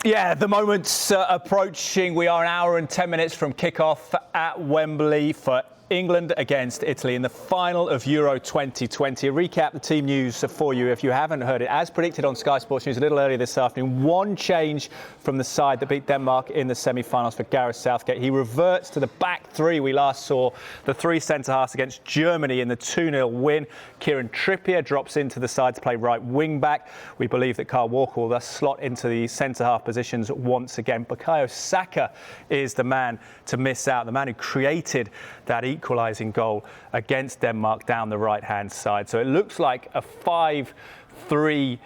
Yeah, the moment's approaching. We are an hour and 10 minutes from kickoff at Wembley for England against Italy in the final of Euro 2020. A recap the team news for you if you haven't heard it. As predicted on Sky Sports News a little earlier this afternoon, one change from the side that beat Denmark in the semi-finals for Gareth Southgate. He reverts to the back three we last saw, the three centre-halves against Germany in the 2-0 win. Kieran Trippier drops into the side to play right wing-back. We believe that Kyle Walker will thus slot into the centre-half positions once again. Bukayo Saka is the man to miss out, the man who created that equalising goal against Denmark down the right-hand side. So it looks like a 5-3-2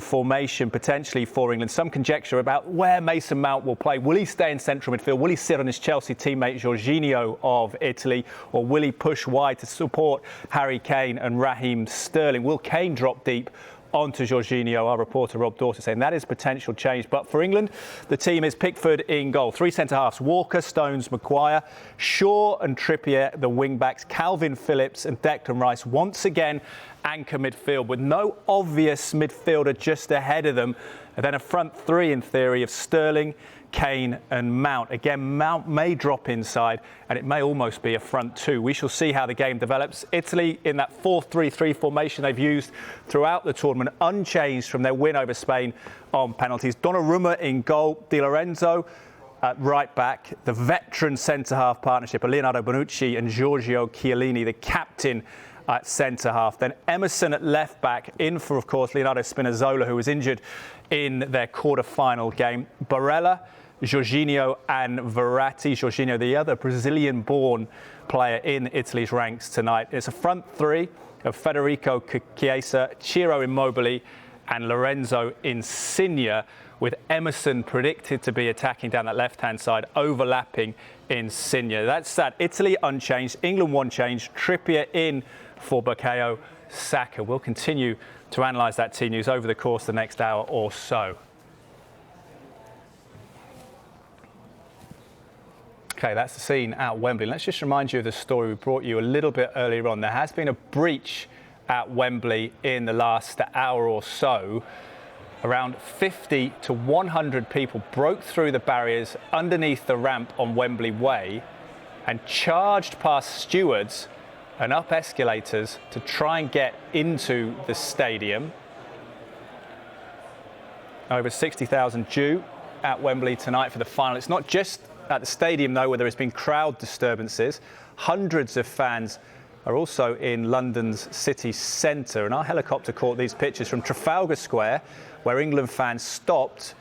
formation potentially for England. Some conjecture about where Mason Mount will play. Will he stay in central midfield? Will he sit on his Chelsea teammate Jorginho of Italy? Or will he push wide to support Harry Kane and Raheem Sterling? Will Kane drop deep onto Jorginho? Our reporter Rob Daughter saying that is potential change. But for England, the team is Pickford in goal. Three centre-halves, Walker, Stones, Maguire, Shaw and Trippier, the wing-backs, Calvin Phillips and Declan Rice once again anchor midfield with no obvious midfielder just ahead of them. And then a front three in theory of Sterling, Kane and Mount. Again, Mount may drop inside and it may almost be a front two. We shall see how the game develops. Italy in that 4-3-3 formation they've used throughout the tournament, unchanged from their win over Spain on penalties. Donnarumma in goal, Di Lorenzo at right back, the veteran centre-half partnership of Leonardo Bonucci and Giorgio Chiellini, the captain at centre-half. Then Emerson at left-back, in for, of course, Leonardo Spinazzola, who was injured in their quarter-final game. Barella, Jorginho and Verratti. Jorginho, the other Brazilian-born player in Italy's ranks tonight. It's a front three of Federico Chiesa, Ciro Immobile and Lorenzo Insigne, with Emerson predicted to be attacking down that left-hand side, overlapping Insigne. That's that. Italy unchanged, England one change, Trippier in for Bukayo Saka. We'll continue to analyse that team news over the course of the next hour or so. OK, that's the scene at Wembley. Let's just remind you of the story we brought you a little bit earlier on. There has been a breach at Wembley in the last hour or so. Around 50 to 100 people broke through the barriers underneath the ramp on Wembley Way and charged past stewards and up escalators to try and get into the stadium. Over 60,000 due at Wembley tonight for the final. It's not just at the stadium, though, where there has been crowd disturbances. Hundreds of fans are also in London's city centre. And our helicopter caught these pictures from Trafalgar Square, where England fans stopped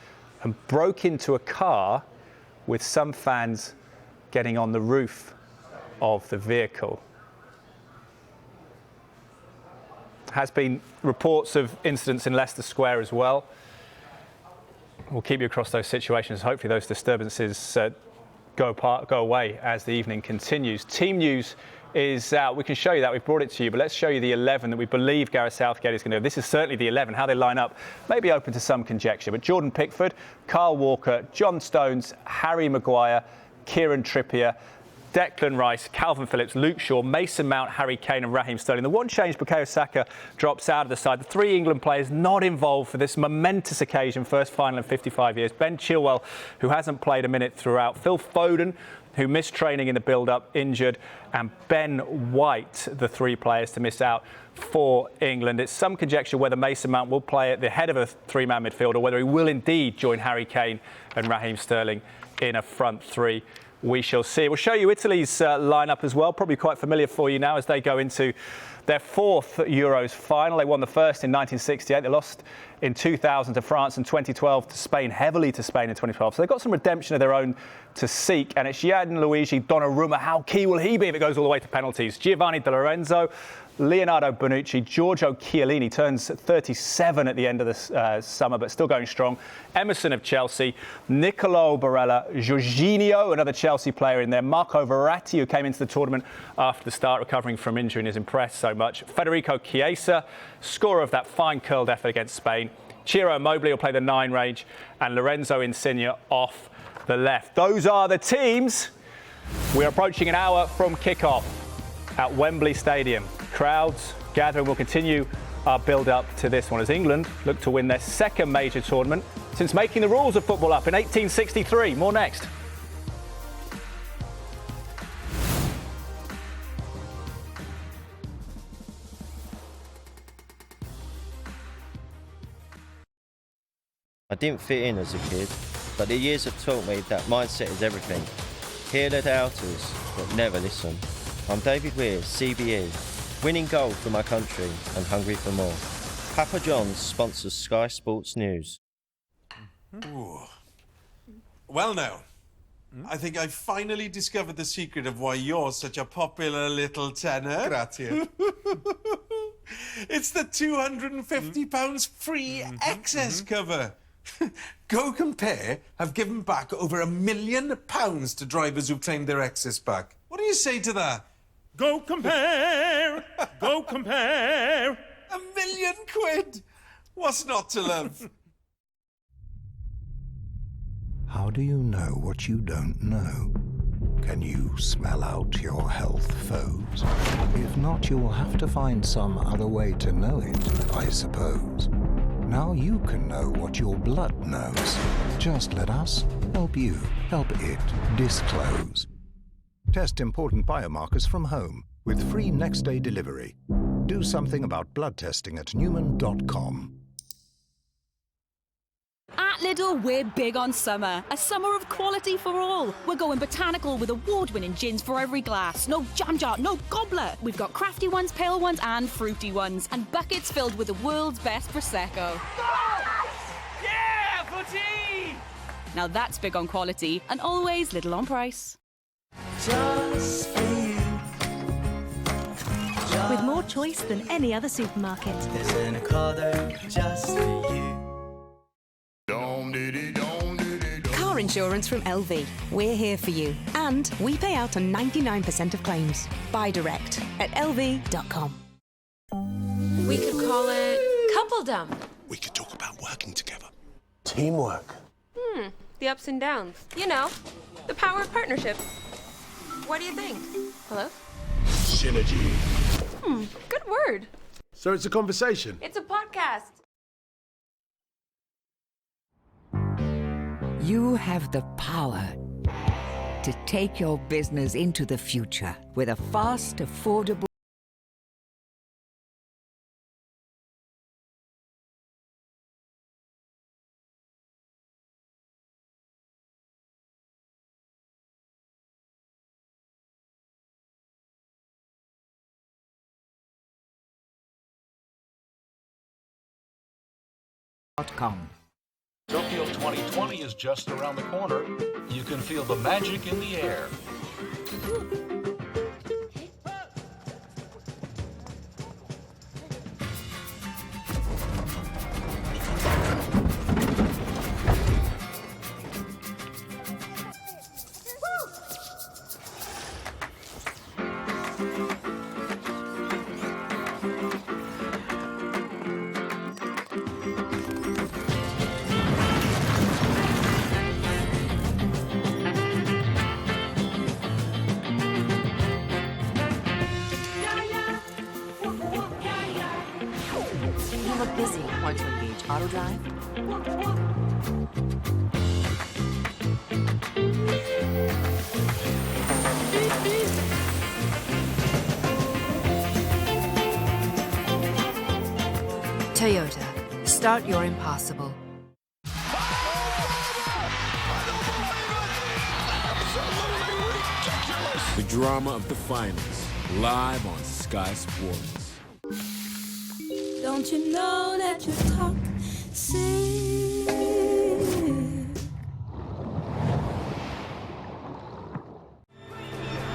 and broke into a car, with some fans getting on the roof of the vehicle. Has been reports of incidents in Leicester Square as well. We'll keep you across those situations. Hopefully those disturbances go away as the evening continues. Team news is out. We can show you that. We've brought it to you, but let's show you the 11 that we believe Gareth Southgate is going to do. This is certainly the 11. How they line up may be open to some conjecture, but Jordan Pickford, Kyle Walker, John Stones, Harry Maguire, Kieran Trippier, Declan Rice, Calvin Phillips, Luke Shaw, Mason Mount, Harry Kane and Raheem Sterling. The one change, Bukayo Saka drops out of the side. The 3 England players not involved for this momentous occasion, first final in 55 years. Ben Chilwell, who hasn't played a minute throughout. Phil Foden, who missed training in the build-up, injured. And Ben White, the 3 players to miss out for England. It's some conjecture whether Mason Mount will play at the head of a 3-man midfield or whether he will indeed join Harry Kane and Raheem Sterling in a front 3. We shall see. We'll show you Italy's lineup as well, probably quite familiar for you now as they go into their 4th Euros final. They won the first in 1968. They lost in 2000 to France, in 2012 to Spain, heavily to Spain in 2012. So they've got some redemption of their own to seek. And it's Gianluigi Donnarumma. How key will he be if it goes all the way to penalties? Giovanni Di Lorenzo, Leonardo Bonucci, Giorgio Chiellini turns 37 at the end of the summer, but still going strong. Emerson of Chelsea, Nicolo Barella, Jorginho, another Chelsea player in there, Marco Verratti, who came into the tournament after the start, recovering from injury and is impressed so much. Federico Chiesa, scorer of that fine curled effort against Spain. Ciro Immobile will play the 9 range, and Lorenzo Insigne off the left. Those are the teams. We're approaching an hour from kickoff at Wembley Stadium. Crowds gathering. Will continue our build-up to this one as England look to win their 2nd major tournament since making the rules of football up in 1863. More next. I didn't fit in as a kid, but the years have taught me that mindset is everything. Hear the doubters, but never listen. I'm David Weir, CBE, winning gold for my country and hungry for more. Papa John's sponsors Sky Sports News. Ooh. Well now, I think I've finally discovered the secret of why you're such a popular little tenor. Grazie. It's the £250 free excess cover. Go Compare have given back over £1 million to drivers who've claimed their excess back. What do you say to that? Go Compare! Go Compare! £1 million? What's not to love? How do you know what you don't know? Can you smell out your health foes? If not, you will have to find some other way to know it, I suppose. Now you can know what your blood knows. Just let us help you help it disclose. Test important biomarkers from home with free next-day delivery. Do something about blood testing at Newman.com. At Lidl, we're big on summer. A summer of quality for all. We're going botanical with award-winning gins for every glass. No jam jar, no goblet. We've got crafty ones, pale ones and fruity ones. And buckets filled with the world's best Prosecco. Yeah, footy! Now that's big on quality and always Lidl on price. Just for you. With more choice than any other supermarket. There's an corner just for you. Car insurance from LV. We're here for you. And we pay out on 99% of claims. Buy direct at lv.com. We could call it coupledom. We could talk about working together. Teamwork. The ups and downs. You know, the power of partnership. What do you think? Hello? Synergy. Good word. So it's a conversation? It's a podcast. You have the power to take your business into the future with a fast, affordable .com. Tokyo 2020 is just around the corner. You can feel the magic in the air. Busy. Want to engage auto drive? Toyota. Start your impossible. The drama of the finals, live on Sky Sports. Don't you know that you talk sick?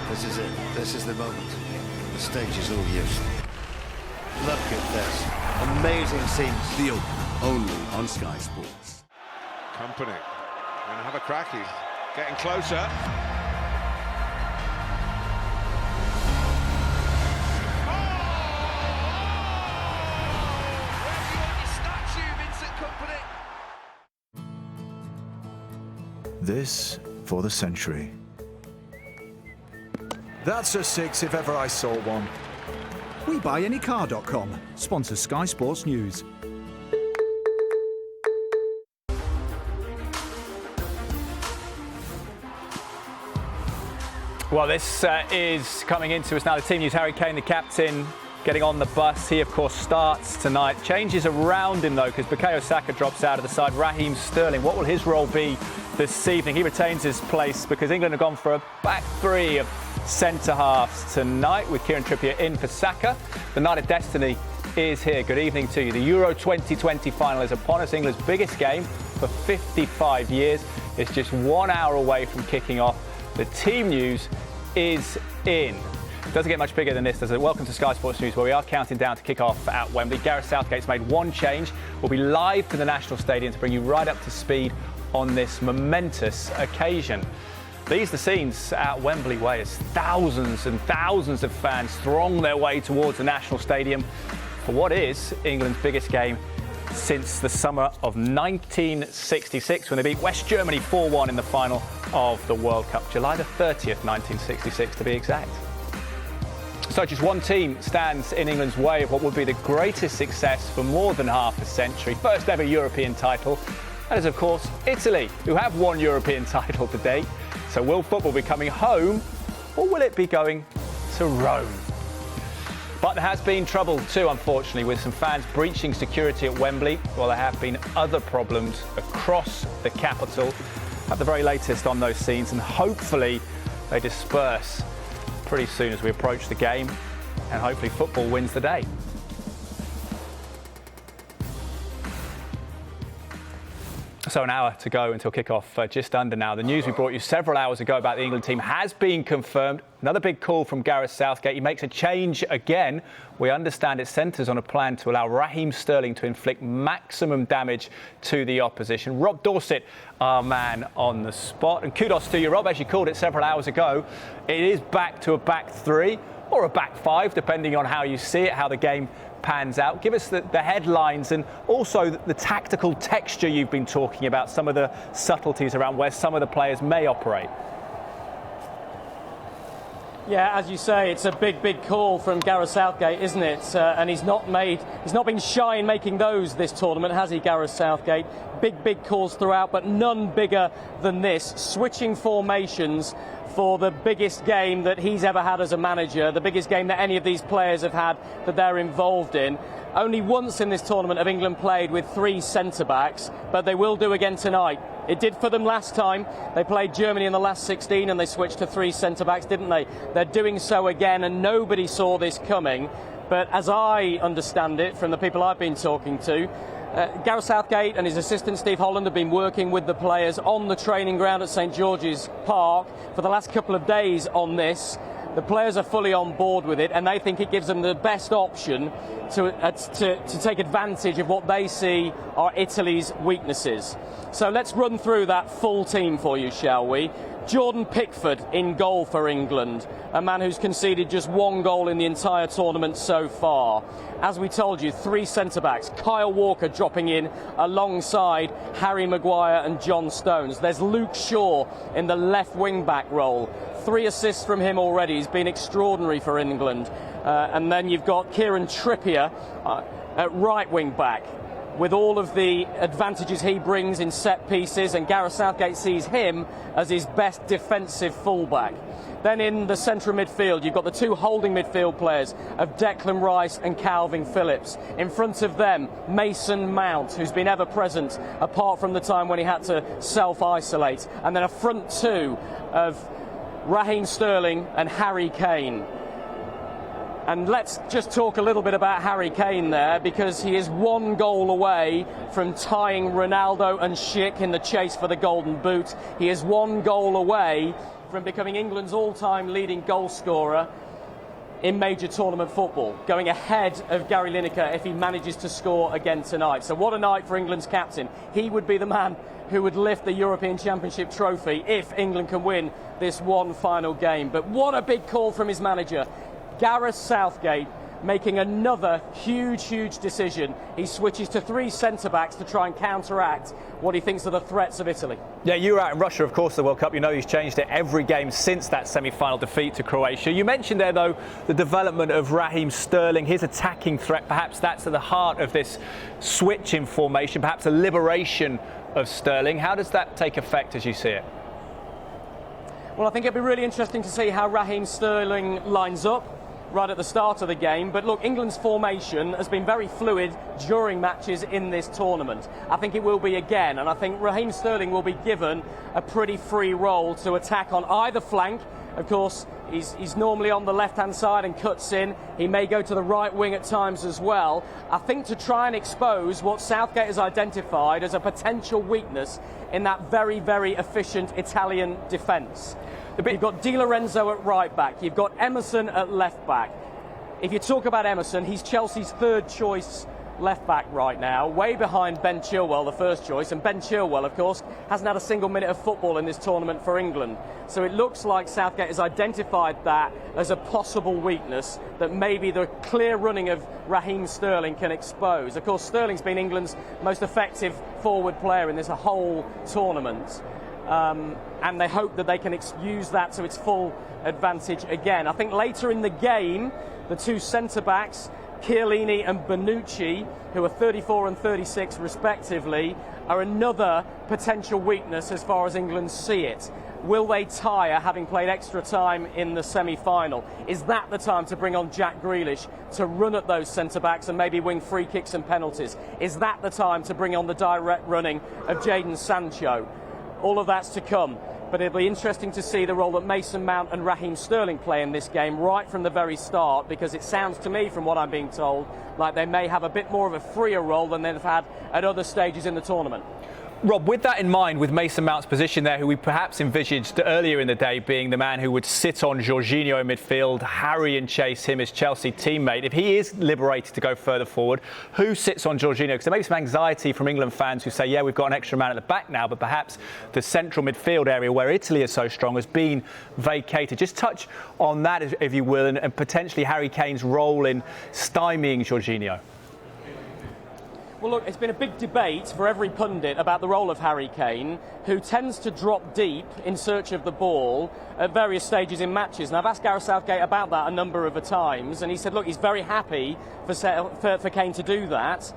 This is it. This is the moment. The stage is all yours. Look at this. Amazing scenes. The Open, only on Sky Sports. Company. Gonna have a crack. He's getting closer. This for the century. That's a 6 if ever I saw one. WeBuyAnyCar.com sponsors Sky Sports News. Well, this is coming into us now. The team news. Harry Kane, the captain, getting on the bus. He, of course, starts tonight. Changes around him, though, because Bukayo Saka drops out of the side. Raheem Sterling, what will his role be this evening? He retains his place because England have gone for a back three of centre-halves tonight, with Kieran Trippier in for Saka. The night of destiny is here. Good evening to you. The Euro 2020 final is upon us. England's biggest game for 55 years. It's just 1 hour away from kicking off. The team news is in. It doesn't get much bigger than this, does it? Welcome to Sky Sports News, where we are counting down to kick off at Wembley. Gareth Southgate's made one change. We'll be live to the National Stadium to bring you right up to speed on this momentous occasion. These are the scenes at Wembley Way as thousands and thousands of fans throng their way towards the National Stadium for what is England's biggest game since the summer of 1966, when they beat West Germany 4-1 in the final of the World Cup. July the 30th, 1966 to be exact. So just one team stands in England's way of what would be the greatest success for more than half a century. First ever European title. That is, of course, Italy, who have one European title to date. So will football be coming home, or will it be going to Rome? But there has been trouble too, unfortunately, with some fans breaching security at Wembley, while there have been other problems across the capital. At the very latest on those scenes, and hopefully they disperse pretty soon as we approach the game, and hopefully football wins the day. So an hour to go until kick-off, just under now. The news we brought you several hours ago about the England team has been confirmed. Another big call from Gareth Southgate. He makes a change again. We understand it centres on a plan to allow Raheem Sterling to inflict maximum damage to the opposition. Rob Dorset, our man on the spot. And kudos to you, Rob, as you called it several hours ago. It is back to a back three or a back five, depending on how you see it, how the game pans out. Give us the headlines and also the tactical texture you've been talking about, some of the subtleties around where some of the players may operate. Yeah, as you say, it's a big call from Gareth Southgate, isn't it? And he's not been shy in making those this tournament, has he, Gareth Southgate? Big calls throughout, but none bigger than this. Switching formations for the biggest game that he's ever had as a manager, the biggest game that any of these players have had that they're involved in. Only once in this tournament have England played with three centre-backs, but they will do again tonight. It did for them last time. They played Germany in the last 16 and they switched to three centre-backs, didn't they? They're doing so again, and nobody saw this coming. But as I understand it from the people I've been talking to, Gareth Southgate and his assistant Steve Holland have been working with the players on the training ground at St George's Park for the last couple of days on this. The players are fully on board with it, and they think it gives them the best option to take advantage of what they see are Italy's weaknesses. So let's run through that full team for you, shall we? Jordan Pickford in goal for England, a man who's conceded just one goal in the entire tournament so far. As we told you, three centre-backs, Kyle Walker dropping in alongside Harry Maguire and John Stones. There's Luke Shaw in the left wing-back role. 3 assists from him already. He's been extraordinary for England. And then you've got Kieran Trippier at right wing back, with all of the advantages he brings in set pieces, and Gareth Southgate sees him as his best defensive fullback. Then in the central midfield, you've got the two holding midfield players of Declan Rice and Calvin Phillips. In front of them, Mason Mount, who's been ever present, apart from the time when he had to self-isolate. And then a front two of Raheem Sterling and Harry Kane. And let's just talk a little bit about Harry Kane there, because he is one goal away from tying Ronaldo and Schick in the chase for the Golden Boot. He is one goal away from becoming England's all-time leading goal scorer in major tournament football, going ahead of Gary Lineker if he manages to score again tonight. So what a night for England's captain. He would be the man who would lift the European Championship trophy if England can win this one final game. But what a big call from his manager, Gareth Southgate, making another huge decision. He switches to three centre-backs to try and counteract what he thinks are the threats of Italy. Yeah, you were out in Russia, of course, the World Cup. You know he's changed it every game since that semi-final defeat to Croatia. You mentioned there, though, the development of Raheem Sterling, his attacking threat. Perhaps that's at the heart of this switch in formation, perhaps a liberation of Sterling. How does that take effect as you see it? Well, I think it'll be really interesting to see how Raheem Sterling lines up right at the start of the game. But look, England's formation has been very fluid during matches in this tournament. I think it will be again, and I think Raheem Sterling will be given a pretty free role to attack on either flank. Of course, he's normally on the left-hand side and cuts in. He may go to the right wing at times as well. I think to try and expose what Southgate has identified as a potential weakness in that very efficient Italian defence. You've got Di Lorenzo at right back. You've got Emerson at left back. If you talk about Emerson, he's Chelsea's third choice left back right now, way behind Ben Chilwell, the first choice. And Ben Chilwell, of course, hasn't had a single minute of football in this tournament for England. So it looks like Southgate has identified that as a possible weakness that maybe the clear running of Raheem Sterling can expose. Of course, Sterling's been England's most effective forward player in this whole tournament. And they hope that they can use that to its full advantage again. I think later in the game, the two centre-backs, Chiellini and Bonucci, who are 34 and 36 respectively, are another potential weakness as far as England see it. Will they tire, having played extra time in the semi-final? Is that the time to bring on Jack Grealish to run at those centre-backs and maybe win free kicks and penalties? Is that the time to bring on the direct running of Jadon Sancho? All of that's to come, but it'll be interesting to see the role that Mason Mount and Raheem Sterling play in this game right from the very start, because it sounds to me, from what I'm being told, like they may have a bit more of a freer role than they've had at other stages in the tournament. Rob, with that in mind, with Mason Mount's position there, who we perhaps envisaged earlier in the day being the man who would sit on Jorginho in midfield, harry and chase him, his Chelsea teammate, if he is liberated to go further forward, who sits on Jorginho? Because there may be some anxiety from England fans who say, yeah, we've got an extra man at the back now, but perhaps the central midfield area where Italy is so strong has been vacated. Just touch on that, if you will, and potentially Harry Kane's role in stymieing Jorginho. Well, look, it's been a big debate for every pundit about the role of Harry Kane, who tends to drop deep in search of the ball at various stages in matches. And I've asked Gareth Southgate about that a number of times, and he said, look, he's very happy for Kane to do that.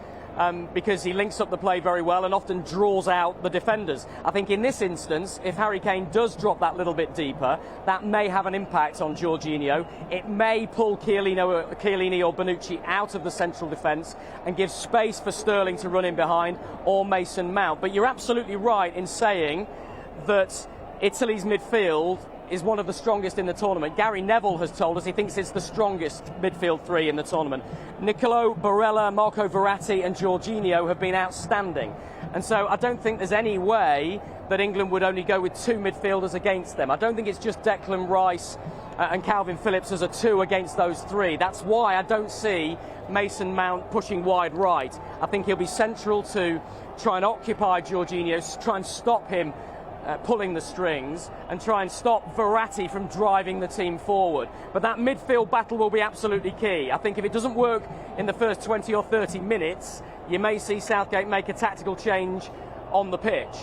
Because he links up the play very well and often draws out the defenders. I think in this instance, if Harry Kane does drop that little bit deeper, that may have an impact on Jorginho. It may pull Chiellini or Bonucci out of the central defence and give space for Sterling to run in behind, or Mason Mount. But you're absolutely right in saying that Italy's midfield is one of the strongest in the tournament. Gary Neville has told us he thinks it's the strongest midfield three in the tournament. Nicolo Barella, Marco Verratti and Jorginho have been outstanding. And so I don't think there's any way that England would only go with two midfielders against them. I don't think it's just Declan Rice and Calvin Phillips as a two against those three. That's why I don't see Mason Mount pushing wide right. I think he'll be central to try and occupy Jorginho, try and stop him pulling the strings, and try and stop Verratti from driving the team forward. But that midfield battle will be absolutely key. I think if it doesn't work in the first 20 or 30 minutes, you may see Southgate make a tactical change on the pitch.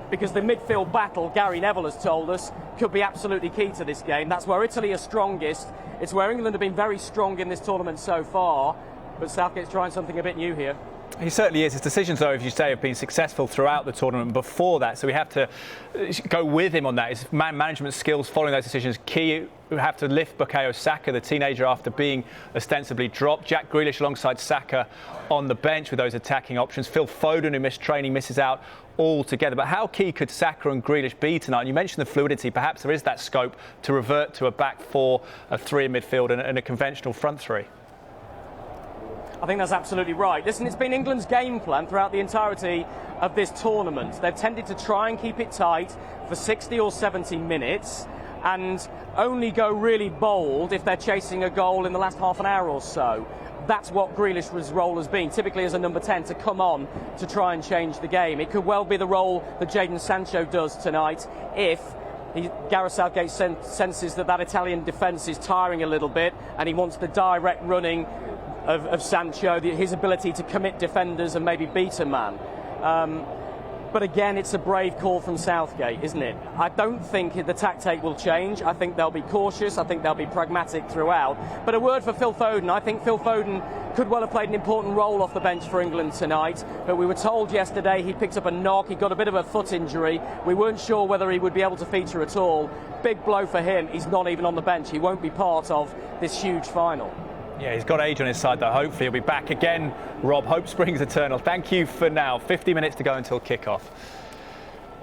Because the midfield battle, Gary Neville has told us, could be absolutely key to this game. That's where Italy are strongest. It's where England have been very strong in this tournament so far. but Southgate's trying something a bit new here. He certainly is. His decisions, though, as you say, have been successful throughout the tournament before that, so we have to go with him on that. His management skills following those decisions key. We have to lift Bukayo Saka, the teenager, after being ostensibly dropped. Jack Grealish alongside Saka on the bench with those attacking options. Phil Foden, who missed training, misses out altogether. But how key could Saka and Grealish be tonight? And you mentioned the fluidity. Perhaps there is that scope to revert to a back four, a three in midfield and a conventional front three. I think that's absolutely right. Listen, it's been England's game plan throughout the entirety of this tournament. They've tended to try and keep it tight for 60 or 70 minutes and only go really bold if they're chasing a goal in the last half an hour or so. That's what Grealish's role has been, typically as a number 10, to come on to try and change the game. It could well be the role that Jadon Sancho does tonight if Gareth Southgate senses that Italian defence is tiring a little bit and he wants the direct running of Sancho, his ability to commit defenders and maybe beat a man. But again, it's a brave call from Southgate, isn't it? I don't think the tactic will change. I think they'll be cautious. I think they'll be pragmatic throughout. But a word for Phil Foden. I think Phil Foden could well have played an important role off the bench for England tonight. But we were told yesterday he picked up a knock. He got a bit of a foot injury. We weren't sure whether he would be able to feature at all. Big blow for him. He's not even on the bench. He won't be part of this huge final. Yeah, he's got age on his side, though. Hopefully he'll be back again, Rob. Hope springs eternal. Thank you for now. 50 minutes to go until kick-off.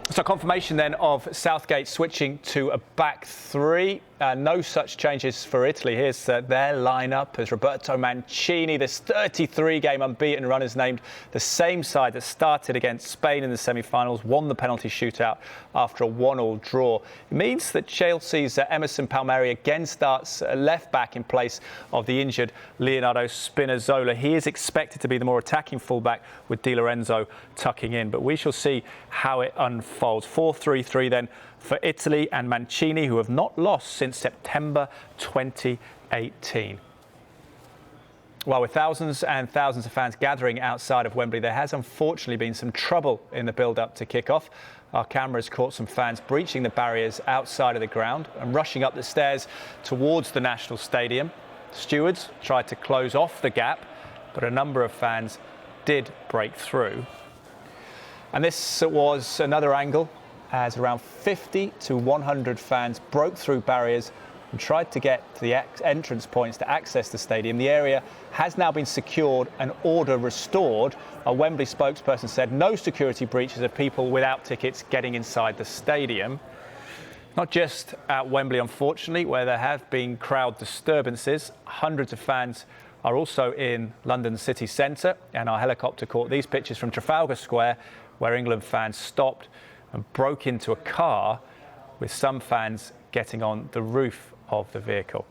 So confirmation then of Southgate switching to a back three. No such changes for Italy. Here's their lineup as Roberto Mancini, this 33-game unbeaten run, is named the same side that started against Spain in the semi-finals, won the penalty shootout after a 1-1 draw. It means that Chelsea's Emerson Palmieri again starts left back in place of the injured Leonardo Spinazzola. He is expected to be the more attacking fullback with Di Lorenzo tucking in, but we shall see how it unfolds. 4-3-3 then for Italy and Mancini, who have not lost since September 2018. Well, with thousands and thousands of fans gathering outside of Wembley, there has unfortunately been some trouble in the build-up to kick-off. Our cameras caught some fans breaching the barriers outside of the ground and rushing up the stairs towards the National Stadium. Stewards tried to close off the gap, but a number of fans did break through. And this was another angle, as around 50 to 100 fans broke through barriers and tried to get to the entrance points to access the stadium. The area has now been secured and order restored. A Wembley spokesperson said no security breaches of people without tickets getting inside the stadium. Not just at Wembley, unfortunately, where there have been crowd disturbances. Hundreds of fans are also in London city centre, and our helicopter caught these pictures from Trafalgar Square, where England fans stopped and broke into a car, with some fans getting on the roof of the vehicle.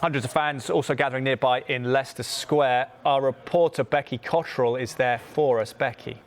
Hundreds of fans also gathering nearby in Leicester Square. Our reporter Becky Cottrell is there for us. Becky.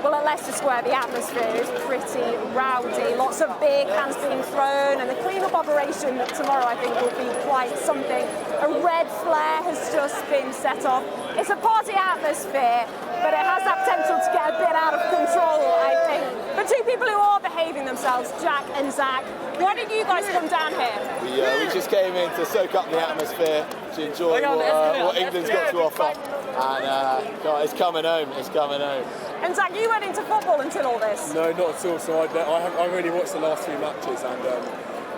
Well, at Leicester Square, the atmosphere is pretty rowdy. Lots of beer cans being thrown, and the clean-up operation tomorrow, I think, will be quite something. A red flare has just been set off. It's a party atmosphere, but it has that potential to get a bit out of control, I think. The two people who are behaving themselves, Jack and Zach, why did you guys come down here? We just came in to soak up the atmosphere, to enjoy what England's got to offer. And it's coming home, it's coming home. And Zach, you weren't into football until all this? No, not at all. So I really watched the last few matches, and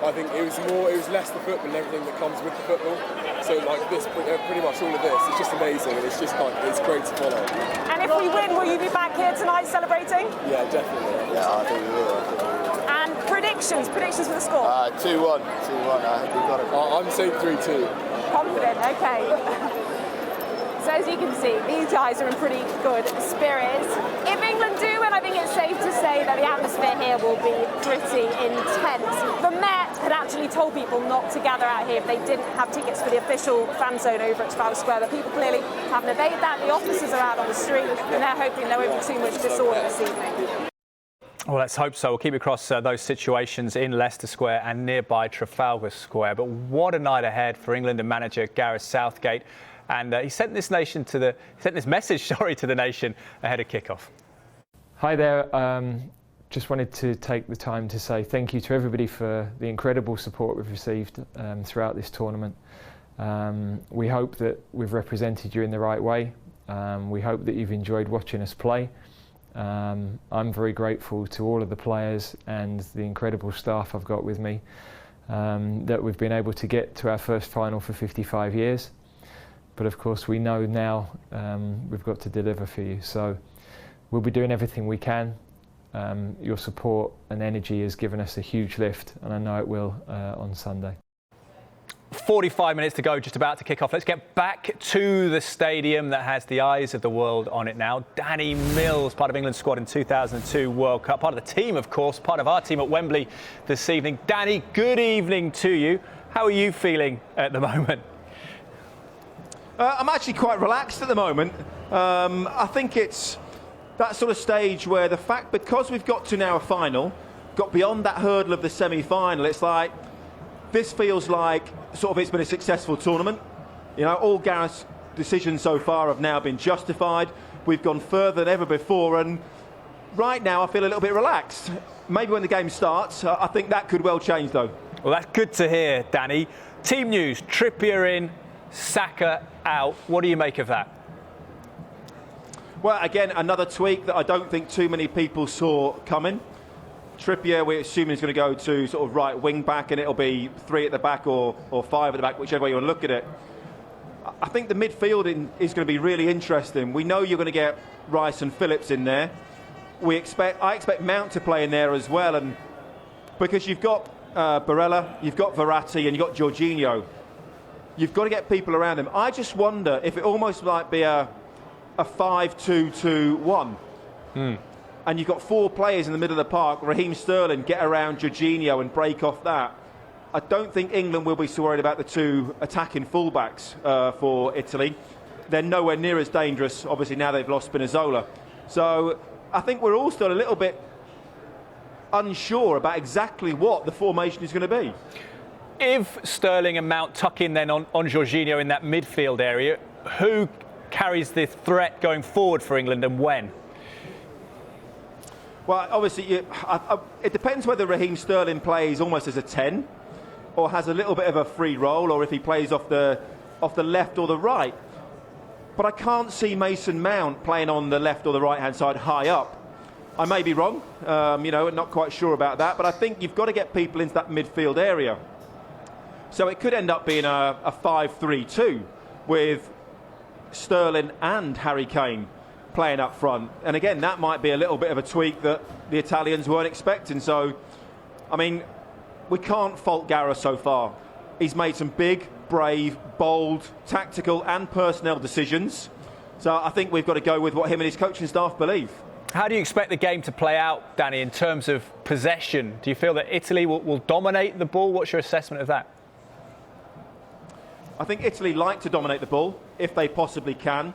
I think it was less the football and everything that comes with the football. So like this, pretty much all of this, it's just amazing, and it's just it's great to follow. And if we win, will you be back here tonight celebrating? Yeah, definitely. Yeah, I think we will. And predictions for the score? 2-1. I think we've got it. I'm saying 3-2. Confident, okay. So as you can see, these guys are in pretty good spirits. If England do win, I think it's safe to say that the atmosphere here will be pretty intense. The Met had actually told people not to gather out here if they didn't have tickets for the official fan zone over at Trafalgar Square, but people clearly haven't obeyed that. The officers are out on the street, and they're hoping there won't be too much disorder this evening. Well, let's hope so. We'll keep across those situations in Leicester Square and nearby Trafalgar Square. But what a night ahead for England and manager Gareth Southgate. And he sent this message to the nation ahead of kickoff. Hi there. Just wanted to take the time to say thank you to everybody for the incredible support we've received throughout this tournament. We hope that we've represented you in the right way. We hope that you've enjoyed watching us play. I'm very grateful to all of the players and the incredible staff I've got with me that we've been able to get to our first final for 55 years. But of course we know now we've got to deliver for you. So we'll be doing everything we can. Your support and energy has given us a huge lift, and I know it will on Sunday. 45 minutes to go, just about to kick off. Let's get back to the stadium that has the eyes of the world on it now. Danny Mills, part of England's squad in 2002 World Cup, part of the team, of course, part of our team at Wembley this evening. Danny, good evening to you. How are you feeling at the moment? I'm actually quite relaxed at the moment. I think it's that sort of stage where the fact, because we've got to now a final, got beyond that hurdle of the semi-final, it's like, this feels like sort of it's been a successful tournament. You know, all Gareth's decisions so far have now been justified. We've gone further than ever before, and right now I feel a little bit relaxed. Maybe when the game starts, I think that could well change though. Well, that's good to hear, Danny. Team news, Trippier in, Saka out. What do you make of that? Well, again, another tweak that I don't think too many people saw coming. Trippier, we're assuming, is going to go to sort of right wing back, and it'll be 3 at the back or 5 at the back, whichever way you want to look at it. I think the midfield is going to be really interesting. We know you're going to get Rice and Phillips in there. I expect Mount to play in there as well, and because you've got Barella, you've got Verratti, and you've got Jorginho, you've got to get people around them. I just wonder if it almost might be a 5-2-2-1. And you've got 4 players in the middle of the park. Raheem Sterling, get around Jorginho and break off that. I don't think England will be so worried about the 2 attacking fullbacks for Italy. They're nowhere near as dangerous, obviously, now they've lost Spinazzola. So I think we're all still a little bit unsure about exactly what the formation is going to be. If Sterling and Mount tuck in then on Jorginho in that midfield area, who carries the threat going forward for England and when? Well, obviously, it depends whether Raheem Sterling plays almost as a 10 or has a little bit of a free role, or if he plays off the left or the right. But I can't see Mason Mount playing on the left or the right-hand side high up. I may be wrong, not quite sure about that, but I think you've got to get people into that midfield area. So it could end up being a 5-3-2 with Sterling and Harry Kane playing up front. And again, that might be a little bit of a tweak that the Italians weren't expecting. So, I mean, we can't fault Gareth so far. He's made some big, brave, bold, tactical and personnel decisions. So I think we've got to go with what him and his coaching staff believe. How do you expect the game to play out, Danny, in terms of possession? Do you feel that Italy will dominate the ball? What's your assessment of that? I think Italy like to dominate the ball if they possibly can.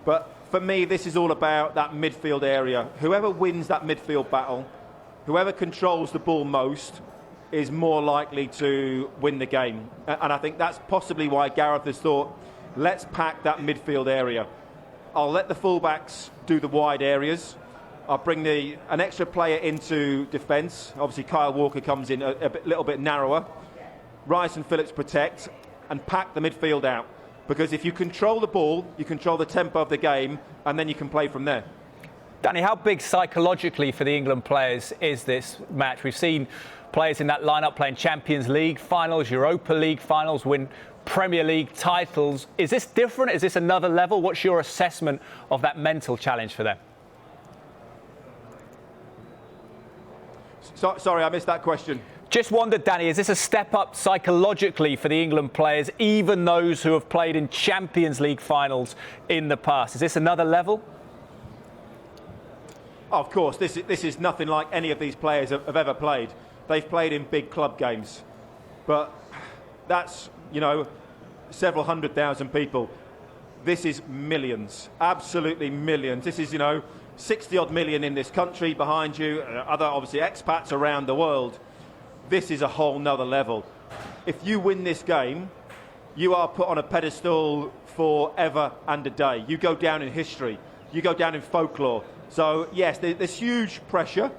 But for me, this is all about that midfield area. Whoever wins that midfield battle, whoever controls the ball most, is more likely to win the game. And I think that's possibly why Gareth has thought, let's pack that midfield area. I'll let the fullbacks do the wide areas. I'll bring an extra player into defence. Obviously, Kyle Walker comes in a little bit narrower. Rice and Phillips protect and pack the midfield out. Because if you control the ball, you control the tempo of the game, and then you can play from there. Danny, how big psychologically for the England players is this match? We've seen players in that lineup playing Champions League finals, Europa League finals, win Premier League titles. Is this different? Is this another level? What's your assessment of that mental challenge for them? Sorry, I missed that question. Just wondered, Danny, is this a step up psychologically for the England players, even those who have played in Champions League finals in the past? Is this another level? Of course, this is nothing like any of these players have ever played. They've played in big club games. But that's, several 100,000 people. This is millions, absolutely millions. This is, 60-odd million in this country behind you, other, obviously, expats around the world. This is a whole nother level. If you win this game, you are put on a pedestal forever and a day. You go down in history. You go down in folklore. So, yes, there's huge pressure,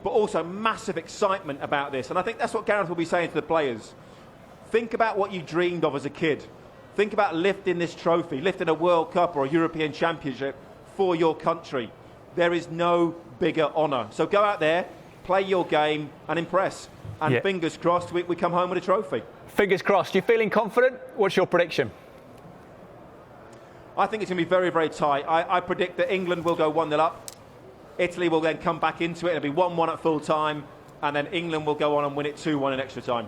but also massive excitement about this. And I think that's what Gareth will be saying to the players. Think about what you dreamed of as a kid. Think about lifting this trophy, lifting a World Cup or a European Championship for your country. There is no bigger honour. So go out there, play your game and impress. And fingers crossed, we come home with a trophy. Fingers crossed. You feeling confident? What's your prediction? I think it's going to be very, very tight. I predict that England will go 1-0 up. Italy will then come back into it. It'll be 1-1 at full time. And then England will go on and win it 2-1 in extra time.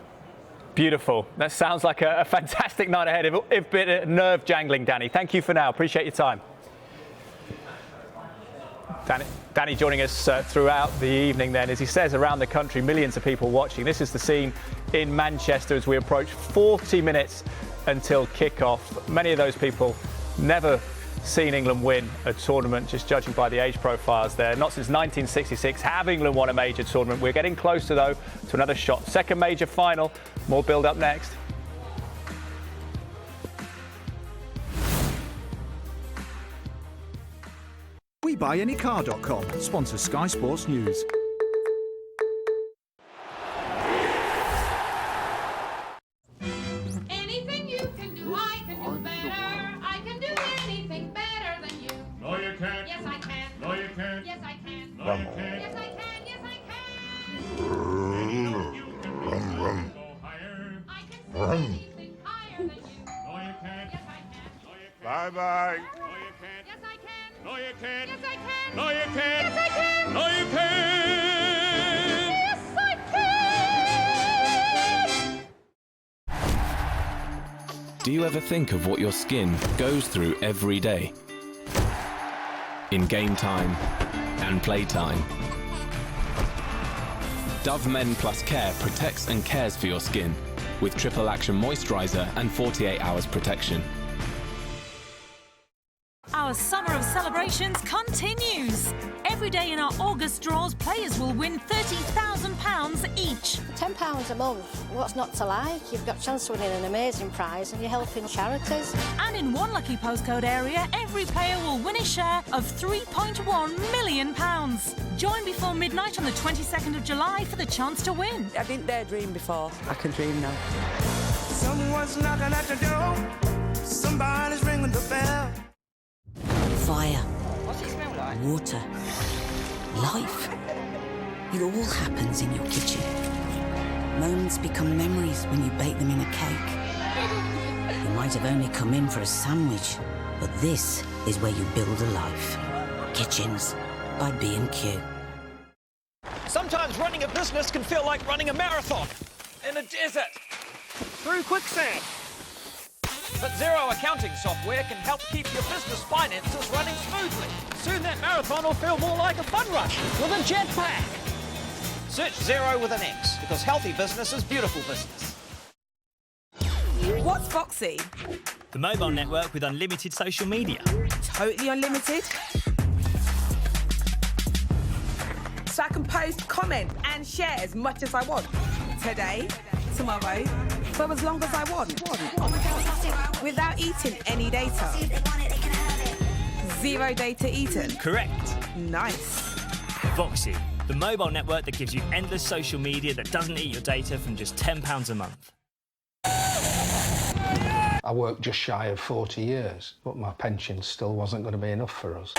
Beautiful. That sounds like a fantastic night ahead. If a bit nerve-jangling, Danny. Thank you for now. Appreciate your time. Danny joining us throughout the evening then. As he says, around the country, millions of people watching. This is the scene in Manchester as we approach 40 minutes until kick-off. Many of those people never seen England win a tournament, just judging by the age profiles there. Not since 1966 have England won a major tournament. We're getting closer, though, to another shot. Second major final. More build-up next. WeBuyAnyCar.com sponsors Sky Sports News. Anything you can do, I can do better. I can do anything better than you. No, you can't. Yes, I can. No, you can't. Yes, I can. No, you can't. Yes, I can. Yes, I can. I can do anything higher than you. No, you can't. Yes, I can. Bye-bye. No, you can't. Yes, I can. No, you can't. Yes, I can. No, you can't. Yes, I can. No, you can't. Yes, I can. Do you ever think of what your skin goes through every day? In game time and play time. Dove Men Plus Care protects and cares for your skin with triple action moisturizer and 48 hours protection. Our summer of celebrations continues. Every day in our August draws, players will win £30,000 each. £10 a month, what's not to like? You've got a chance to win an amazing prize and you're helping charities. And in one lucky postcode area, every player will win a share of £3.1 million. Join before midnight on the 22nd of July for the chance to win. I didn't dare dream before. I can dream now. Someone's knocking at the door. Somebody's ringing the bell. Fire. What's it smell like? Water. Life. It all happens in your kitchen. Moments become memories when you bake them in a cake. You might have only come in for a sandwich, but this is where you build a life. Kitchens by B&Q. Sometimes running a business can feel like running a marathon in a desert through quicksand. But Xero accounting software can help keep your business finances running smoothly. Soon that marathon will feel more like a fun run with a jetpack. Search Xero with an X, because healthy business is beautiful business. What's Foxy? The mobile network with unlimited social media. Totally unlimited? So I can post, comment and share as much as I want. Today, tomorrow, for as long as I want. Without eating any data. Zero data eaten. Correct. Nice. Voxy, the mobile network that gives you endless social media that doesn't eat your data from just £10 a month. I worked just shy of 40 years, but my pension still wasn't going to be enough for us.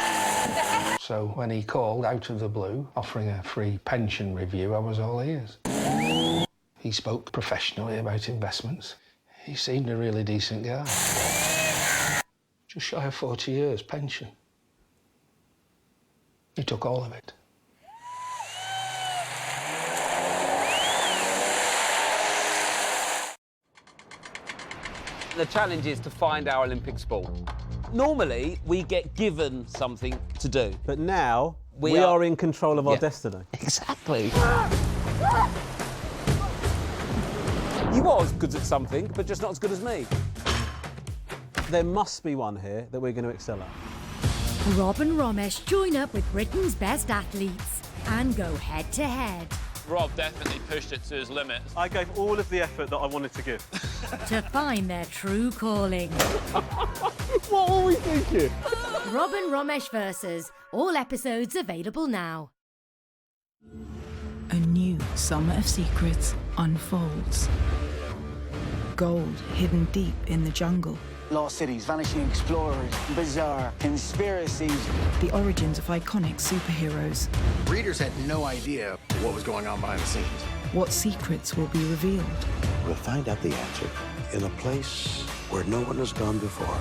So when he called out of the blue, offering a free pension review, I was all ears. He spoke professionally about investments. He seemed a really decent guy. Just shy of 40 years pension. He took all of it. The challenge is to find our Olympic sport. Normally, we get given something to do. But now, we are in control of our destiny. Exactly. He was good at something, but just not as good as me. There must be one here that we're going to excel at. Rob and Romesh join up with Britain's best athletes and go head-to-head. Rob definitely pushed it to his limits. I gave all of the effort that I wanted to give. To find their true calling. What were we thinking? Rob and Romesh versus. All episodes available now. A new Summer of Secrets unfolds. Gold hidden deep in the jungle. Lost cities, vanishing explorers, bizarre conspiracies. The origins of iconic superheroes. Readers had no idea what was going on behind the scenes. What secrets will be revealed? We'll find out the answer in a place where no one has gone before.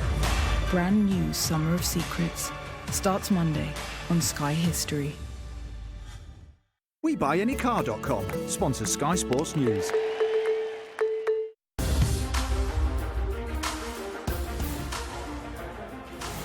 Brand new Summer of Secrets starts Monday on Sky History. WeBuyAnyCar.com sponsors Sky Sports News.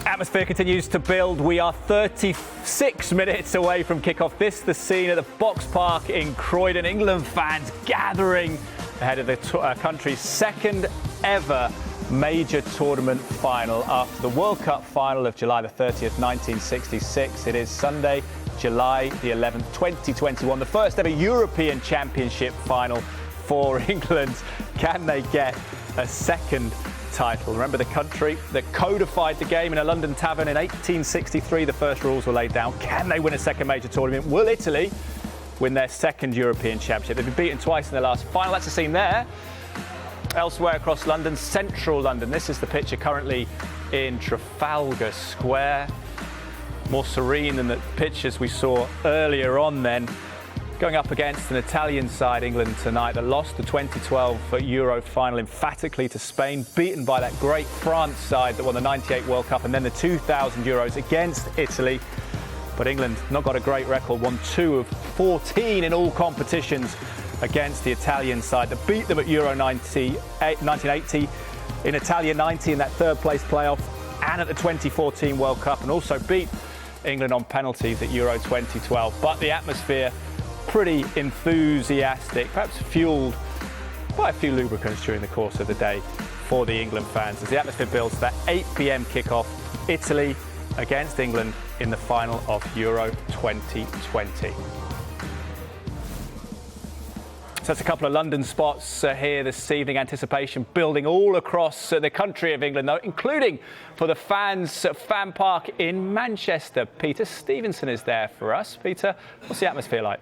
Atmosphere continues to build. We are 36 minutes away from kickoff. This the scene at the Box Park in Croydon. England fans gathering ahead of the country's second ever major tournament final after the World Cup final of July the 30th, 1966. It is Sunday, July the 11th, 2021, the first ever European Championship final for England. Can they get a second title? Remember, the country that codified the game in a London tavern in 1863. The first rules were laid down. Can they win a second major tournament? Will Italy win their second European Championship? They've been beaten twice in the last final. That's the scene there. Elsewhere across London, central London. This is the picture currently in Trafalgar Square. More serene than the pictures we saw earlier on then. Going up against an Italian side, England tonight, that lost the 2012 Euro final emphatically to Spain, beaten by that great France side that won the 98 World Cup and then the 2000 Euros against Italy. But England not got a great record, won 2 of 14 in all competitions against the Italian side that beat them at Euro 1980, in Italia 90 in that third place playoff, and at the 2014 World Cup, and also beat England on penalties at Euro 2012. But the atmosphere pretty enthusiastic, perhaps fueled by a few lubricants during the course of the day for the England fans as the atmosphere builds to that 8 p.m. kickoff. Italy against England in the final of Euro 2020. So that's a couple of London spots here this evening. Anticipation building all across the country of England, though, including for the fans at Fan Park in Manchester. Peter Stevenson is there for us. Peter, what's the atmosphere like?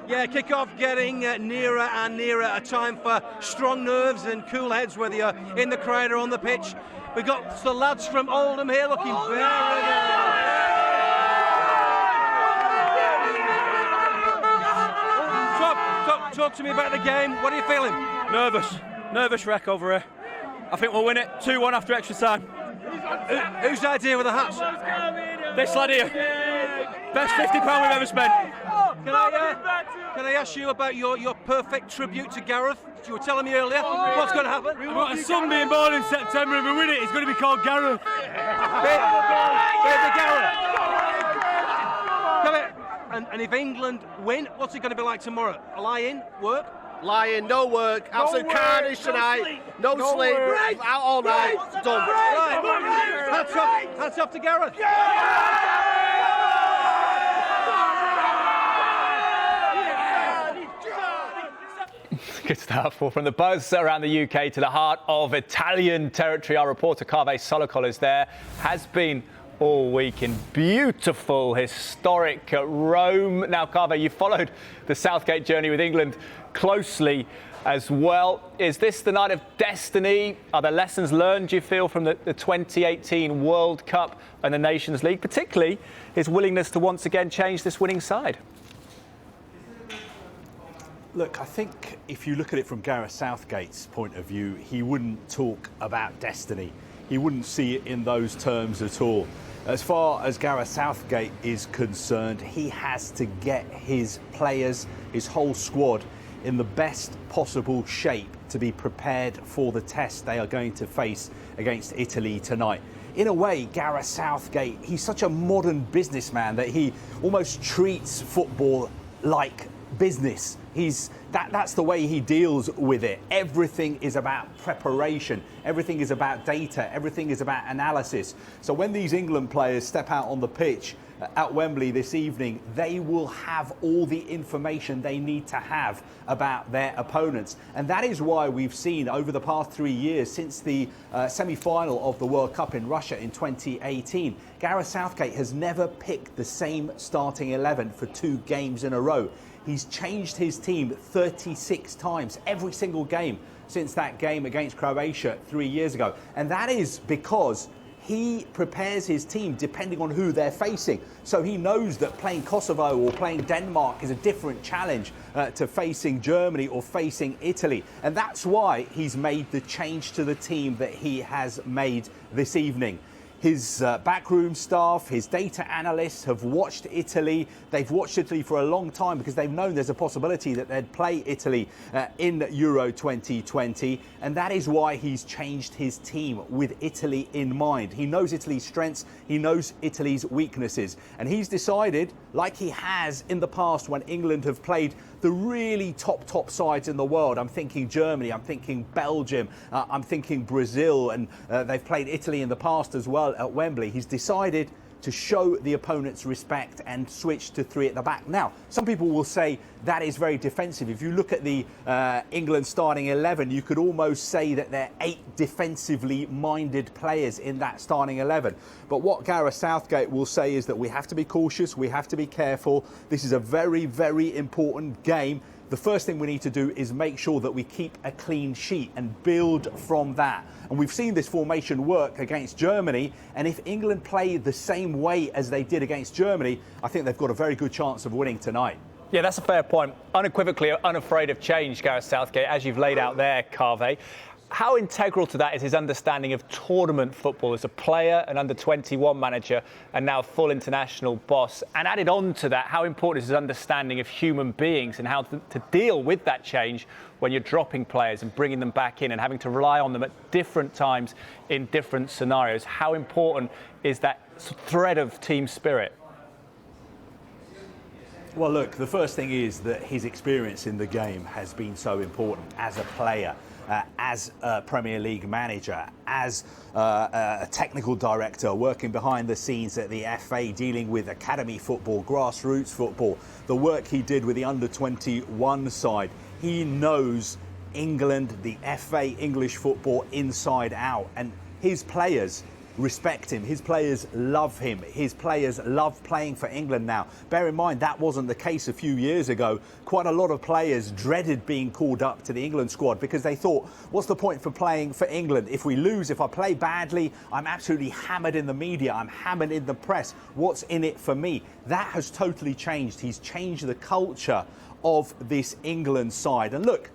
Yeah, kick-off getting nearer and nearer. A time for strong nerves and cool heads, whether you're in the crowd or on the pitch. We've got the lads from Oldham here looking very good. Talk to me about the game. What are you feeling? Nervous wreck over here. I think we'll win it 2-1 after extra time. Whose idea with the hats? This lad here. Best £50 we've ever spent. Can I ask you about your perfect tribute to Gareth? You were telling me earlier. What's going to happen? We've got a son being born in September. If we win it, he's going to be called Gareth. Baby Gareth. Come here. And if England win, what's it going to be like tomorrow? A lie-in? Work? Lie-in, no work. Absolute carnage tonight. No sleep. Out all night. Done. Right. Hats off to Gareth. Good stuff. Well, from the buzz around the UK to the heart of Italian territory, our reporter Carve Solocol is there. Has been all week in beautiful, historic Rome. Now, Carve, you followed the Southgate journey with England closely as well. Is this the night of destiny? Are there lessons learned, do you feel, from the 2018 World Cup and the Nations League, particularly his willingness to once again change this winning side? Look, I think if you look at it from Gareth Southgate's point of view, he wouldn't talk about destiny. He wouldn't see it in those terms at all. As far as Gareth Southgate is concerned, he has to get his players, his whole squad, in the best possible shape to be prepared for the test they are going to face against Italy tonight. In a way, Gareth Southgate, he's such a modern businessman that he almost treats football like business. That's the way he deals with it. Everything is about preparation. Everything is about data. Everything is about analysis. So when these England players step out on the pitch at Wembley this evening, they will have all the information they need to have about their opponents. And that is why we've seen over the past 3 years, since the semi-final of the World Cup in Russia in 2018, Gareth Southgate has never picked the same starting 11 for 2 games in a row. He's changed his team 36 times, every single game since that game against Croatia 3 years ago. And that is because he prepares his team depending on who they're facing. So he knows that playing Kosovo or playing Denmark is a different challenge to facing Germany or facing Italy. And that's why he's made the change to the team that he has made this evening. His backroom staff, his data analysts have watched Italy. They've watched Italy for a long time because they've known there's a possibility that they'd play Italy in Euro 2020. And that is why he's changed his team with Italy in mind. He knows Italy's strengths. He knows Italy's weaknesses. And he's decided, like he has in the past when England have played the really top sides in the world. I'm thinking Germany, I'm thinking Belgium, I'm thinking Brazil, and they've played Italy in the past as well at Wembley. He's decided to show the opponents respect and switch to 3 at the back. Now, some people will say that is very defensive. If you look at the England starting 11, you could almost say that there are 8 defensively minded players in that starting 11. But what Gareth Southgate will say is that we have to be cautious, we have to be careful. This is a very, very important game. The first thing we need to do is make sure that we keep a clean sheet and build from that. And we've seen this formation work against Germany. And if England play the same way as they did against Germany, I think they've got a very good chance of winning tonight. Yeah, that's a fair point. Unequivocally unafraid of change, Gareth Southgate, as you've laid out there, Carve. How integral to that is his understanding of tournament football as a player, an under-21 manager, and now full international boss? And added on to that, how important is his understanding of human beings and how to deal with that change when you're dropping players and bringing them back in and having to rely on them at different times in different scenarios? How important is that thread of team spirit? Well, look, the first thing is that his experience in the game has been so important as a player, as a Premier League manager, as a technical director working behind the scenes at the FA, dealing with academy football, grassroots football, the work he did with the under-21 side. He knows England, the FA, English football inside out, and his players respect him. His players love him. His players love playing for England now. Bear in mind, that wasn't the case a few years ago. Quite a lot of players dreaded being called up to the England squad because they thought, what's the point for playing for England? If we lose, if I play badly, I'm absolutely hammered in the media. I'm hammered in the press. What's in it for me? That has totally changed. He's changed the culture of this England side. And look,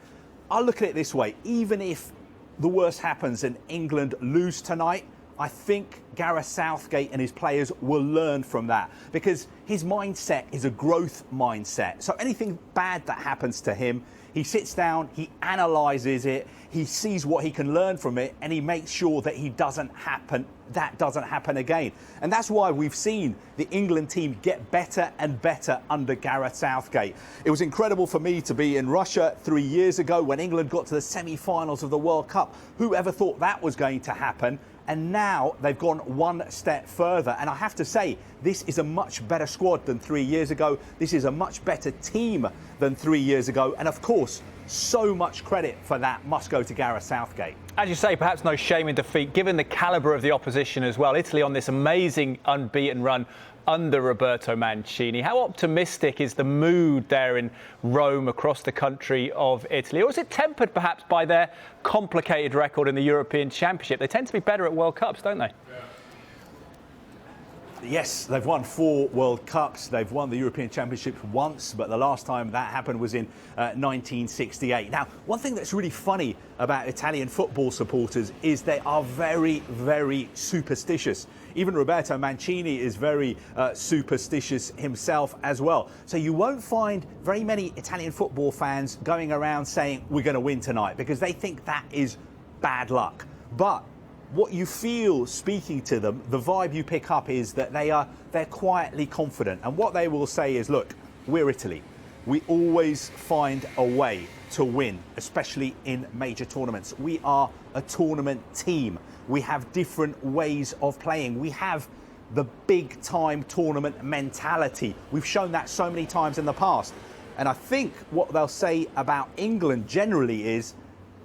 I'll look at it this way. Even if the worst happens and England lose tonight, I think Gareth Southgate and his players will learn from that because his mindset is a growth mindset. So anything bad that happens to him, he sits down, he analyses it, he sees what he can learn from it, and he makes sure that that doesn't happen again. And that's why we've seen the England team get better and better under Gareth Southgate. It was incredible for me to be in Russia 3 years ago when England got to the semi-finals of the World Cup. Who ever thought that was going to happen? And now they've gone one step further. And I have to say, this is a much better squad than 3 years ago. This is a much better team than 3 years ago. And of course, so much credit for that must go to Gareth Southgate. As you say, perhaps no shame in defeat, given the calibre of the opposition as well. Italy on this amazing unbeaten run under Roberto Mancini. How optimistic is the mood there in Rome, across the country of Italy? Or is it tempered perhaps by their complicated record in the European Championship? They tend to be better at World Cups, don't they? Yes, they've won 4 World Cups. They've won the European Championship once, but the last time that happened was in 1968. Now, one thing that's really funny about Italian football supporters is they are very, very superstitious. Even Roberto Mancini is very superstitious himself as well. So you won't find very many Italian football fans going around saying, we're going to win tonight, because they think that is bad luck. But what you feel speaking to them, the vibe you pick up is that they're quietly confident. And what they will say is, look, we're Italy. We always find a way to win, especially in major tournaments. We are a tournament team. We have different ways of playing. We have the big time tournament mentality. We've shown that so many times in the past. And I think what they'll say about England generally is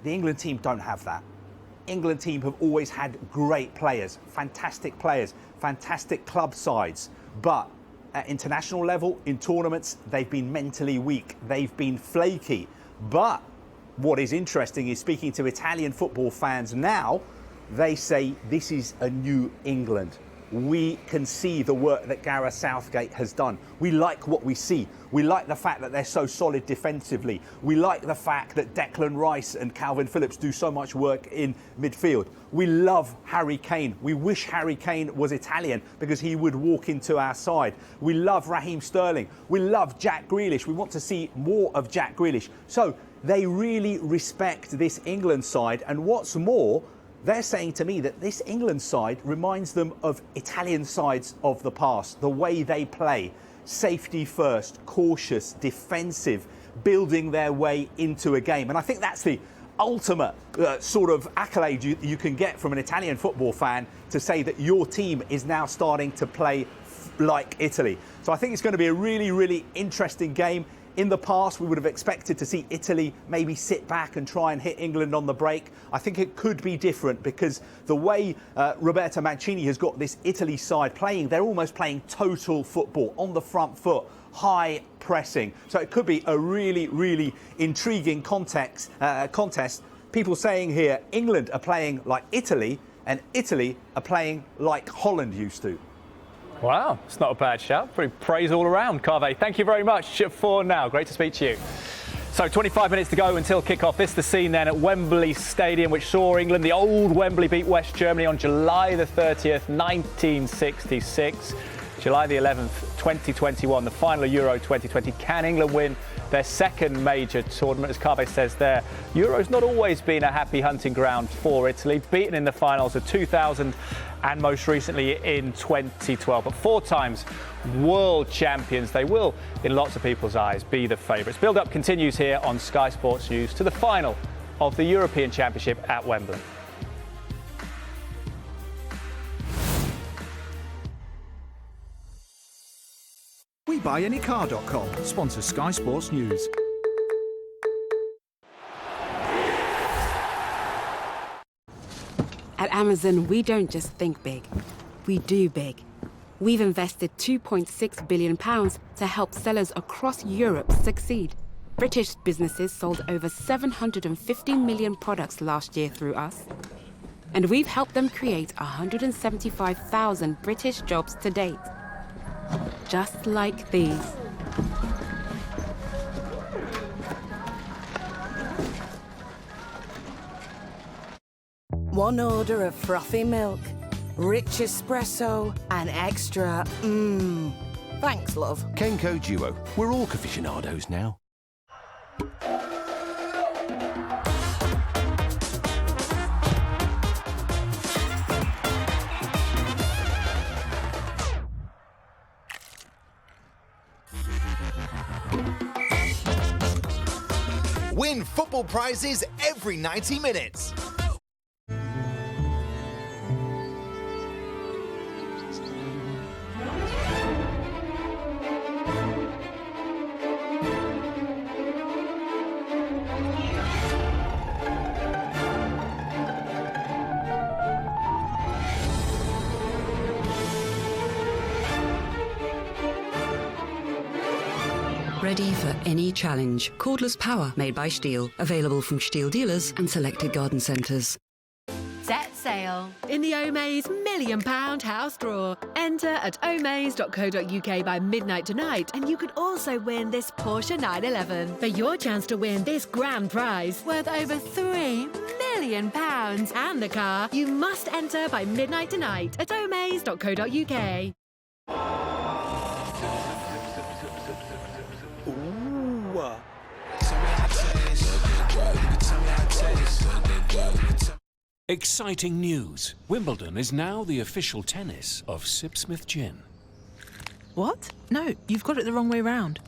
the England team don't have that. England team have always had great players, fantastic club sides. But at international level, in tournaments, they've been mentally weak. They've been flaky. But what is interesting is speaking to Italian football fans now, they say this is a new England. We can see the work that Gareth Southgate has done. We like what we see. We like the fact that they're so solid defensively. We like the fact that Declan Rice and Calvin Phillips do so much work in midfield. We love Harry Kane. We wish Harry Kane was Italian because he would walk into our side. We love Raheem Sterling. We love Jack Grealish. We want to see more of Jack Grealish. So they really respect this England side. And what's more, they're saying to me that this England side reminds them of Italian sides of the past, the way they play. Safety first, cautious, defensive, building their way into a game. And I think that's the ultimate sort of accolade you can get from an Italian football fan, to say that your team is now starting to play like Italy. So I think it's going to be a really, really interesting game. In the past, we would have expected to see Italy maybe sit back and try and hit England on the break. I think it could be different because the way Roberto Mancini has got this Italy side playing, they're almost playing total football on the front foot, high pressing. So it could be a really, really intriguing contest. People saying here, England are playing like Italy and Italy are playing like Holland used to. Wow, it's not a bad shout. Pretty praise all around, Carve. Thank you very much for now. Great to speak to you. So 25 minutes to go until kick-off. This is the scene then at Wembley Stadium, which saw England, the old Wembley, beat West Germany on July the 30th, 1966. July the 11th, 2021, the final of Euro 2020. Can England win their second major tournament? As Carve says there, Euro's not always been a happy hunting ground for Italy, beaten in the finals of 2000 and most recently in 2012. But 4 times world champions, they will, in lots of people's eyes, be the favourites. Build-up continues here on Sky Sports News to the final of the European Championship at Wembley. WeBuyAnyCar.com sponsors Sky Sports News. At Amazon, we don't just think big, we do big. We've invested £2.6 billion to help sellers across Europe succeed. British businesses sold over 750 million products last year through us. And we've helped them create 175,000 British jobs to date. Just like these. One order of frothy milk, rich espresso, and extra Thanks, love. Kenco Duo. We're all aficionados now. Win football prizes every 90 minutes. Ready for any challenge. Cordless power made by Stihl. Available from Stihl dealers and selected garden centres. Set sail in the Omaze £1 million house draw. Enter at omaze.co.uk by midnight tonight, and you could also win this Porsche 911 for your chance to win this grand prize worth over £3 million. And the car you must enter by midnight tonight at omaze.co.uk. Exciting news. Wimbledon is now the official tennis of Sipsmith Gin. What? No, you've got it the wrong way round.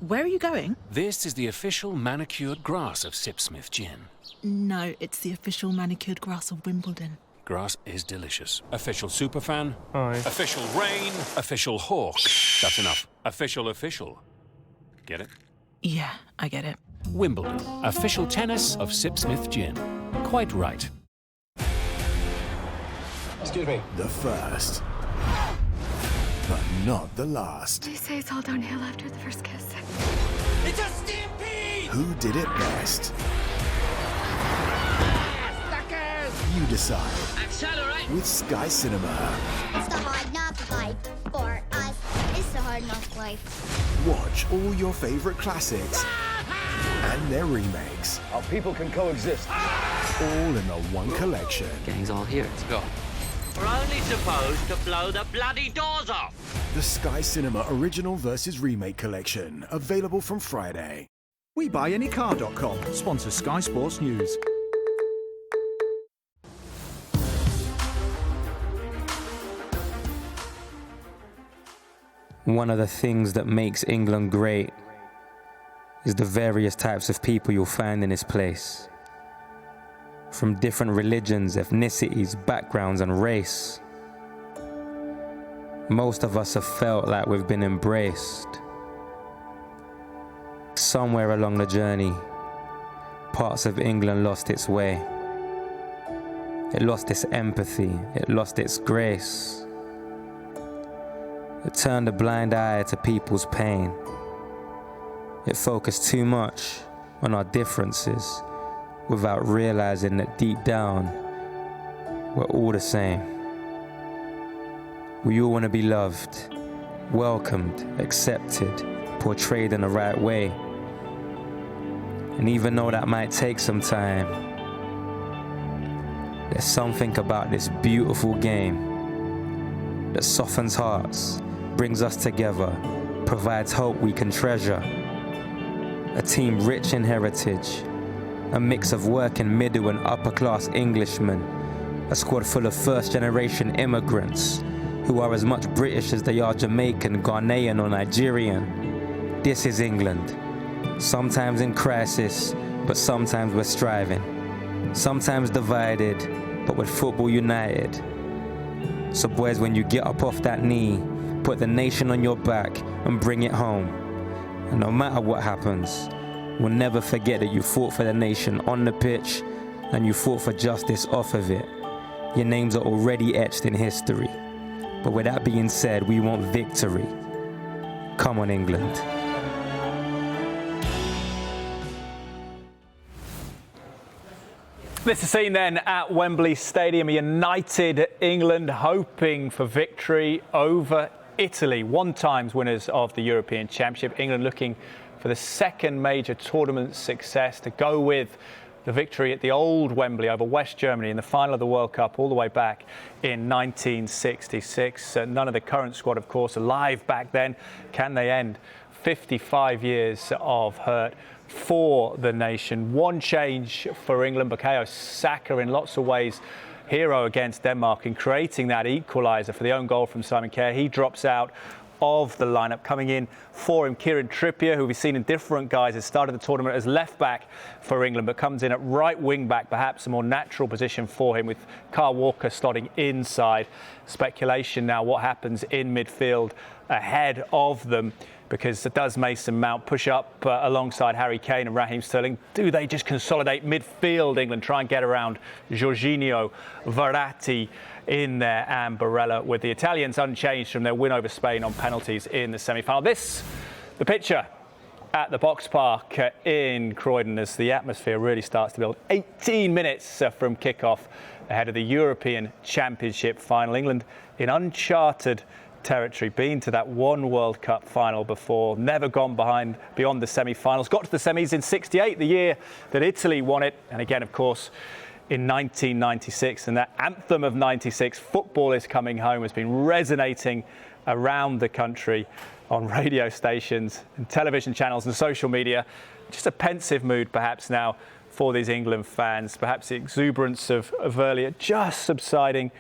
Where are you going? This is the official manicured grass of Sipsmith Gin. No, it's the official manicured grass of Wimbledon. Grass is delicious. Official superfan. Aye. Official rain. Official hawk. That's enough. Official. Get it? Yeah, I get it. Wimbledon. Official tennis of Sipsmith Gin. Quite right. Excuse me. The first, but not the last. They say it's all downhill after the first kiss. It's a stampede! Who did it best? you decide. Accelerate! With Sky Cinema. It's the hard knock life. For us, it's the hard knock life. Watch all your favorite classics and their remakes. Our people can coexist. All in the one collection. Gang's all here. Let's go. We're only supposed to blow the bloody doors off. The Sky Cinema Original vs. Remake Collection. Available from Friday. WeBuyAnyCar.com sponsors Sky Sports News. One of the things that makes England great is the various types of people you'll find in this place. From different religions, ethnicities, backgrounds, and race. Most of us have felt like we've been embraced. Somewhere along the journey, parts of England lost its way. It lost its empathy, it lost its grace. It turned a blind eye to people's pain. It focused too much on our differences without realizing that deep down, we're all the same. We all want to be loved, welcomed, accepted, portrayed in the right way. And even though that might take some time, there's something about this beautiful game that softens hearts, brings us together, provides hope we can treasure. A team rich in heritage, a mix of working middle and upper class Englishmen, a squad full of first-generation immigrants who are as much British as they are Jamaican, Ghanaian or Nigerian. This is England. Sometimes in crisis, but sometimes we're striving. Sometimes divided, but with football united. So boys, when you get up off that knee, put the nation on your back and bring it home. And no matter what happens, we'll never forget that you fought for the nation on the pitch and you fought for justice off of it. Your names are already etched in history. But with that being said, we want victory. Come on, England. This is seen then at Wembley Stadium, a united England hoping for victory over Italy, one-time winners of the European Championship. England looking for the second major tournament success to go with the victory at the old Wembley over West Germany in the final of the World Cup all the way back in 1966. None of the current squad, of course, alive back then. Can they end 55 years of hurt for the nation? One change for England. Bukayo Saka in lots of ways hero against Denmark in creating that equaliser for the own goal from Simon Kjær. He drops out of the lineup. Coming in for him, Kieran Trippier, who we've seen in different guises, started the tournament as left back for England, but comes in at right wing back, perhaps a more natural position for him, with Kyle Walker slotting inside. Speculation now what happens in midfield ahead of them, because does Mason Mount push up alongside Harry Kane and Raheem Sterling? Do they just consolidate midfield, England, try and get around Jorginho, Verratti in there, and Barella, with the Italians unchanged from their win over Spain on penalties in the semi-final? This, the picture at the Box Park in Croydon as the atmosphere really starts to build. 18 minutes from kickoff ahead of the European Championship final. England in uncharted territory, been to that one World Cup final before, never gone beyond the semi-finals. Got to the semis in '68, the year that Italy won it, and again, of course, in 1996. And that anthem of '96, "Football is Coming Home," has been resonating around the country on radio stations and television channels and social media. Just a pensive mood perhaps now for these England fans, perhaps the exuberance of earlier just subsiding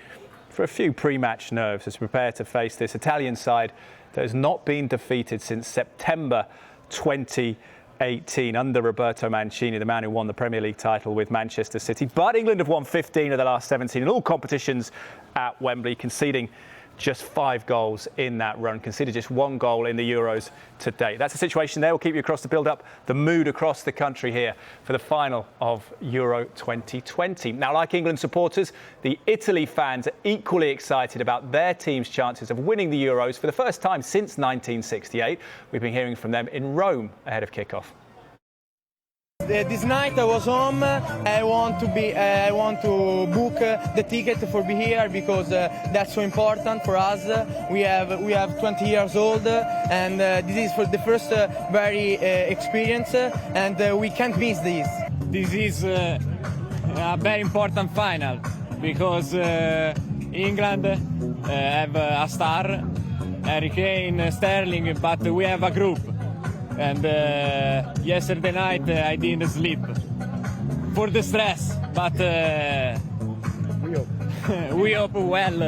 for a few pre-match nerves as we prepare to face this Italian side that has not been defeated since September 2018 under Roberto Mancini, the man who won the Premier League title with Manchester City. But England have won 15 of the last 17 in all competitions at Wembley, conceding just 5 goals in that run, conceded just 1 goal in the Euros to date. That's the situation there. We'll keep you across the build-up, the mood across the country here for the final of Euro 2020. Now, like England supporters, the Italy fans are equally excited about their team's chances of winning the Euros for the first time since 1968. We've been hearing from them in Rome ahead of kickoff. This night I was home. I want to book the ticket for be here because that's so important for us. We have 20 years old, and this is for the first very experience, and we can't miss this. This is a very important final because England have a star, Harry Kane, Sterling, but we have a group. And yesterday night I didn't sleep for the stress, but we hope well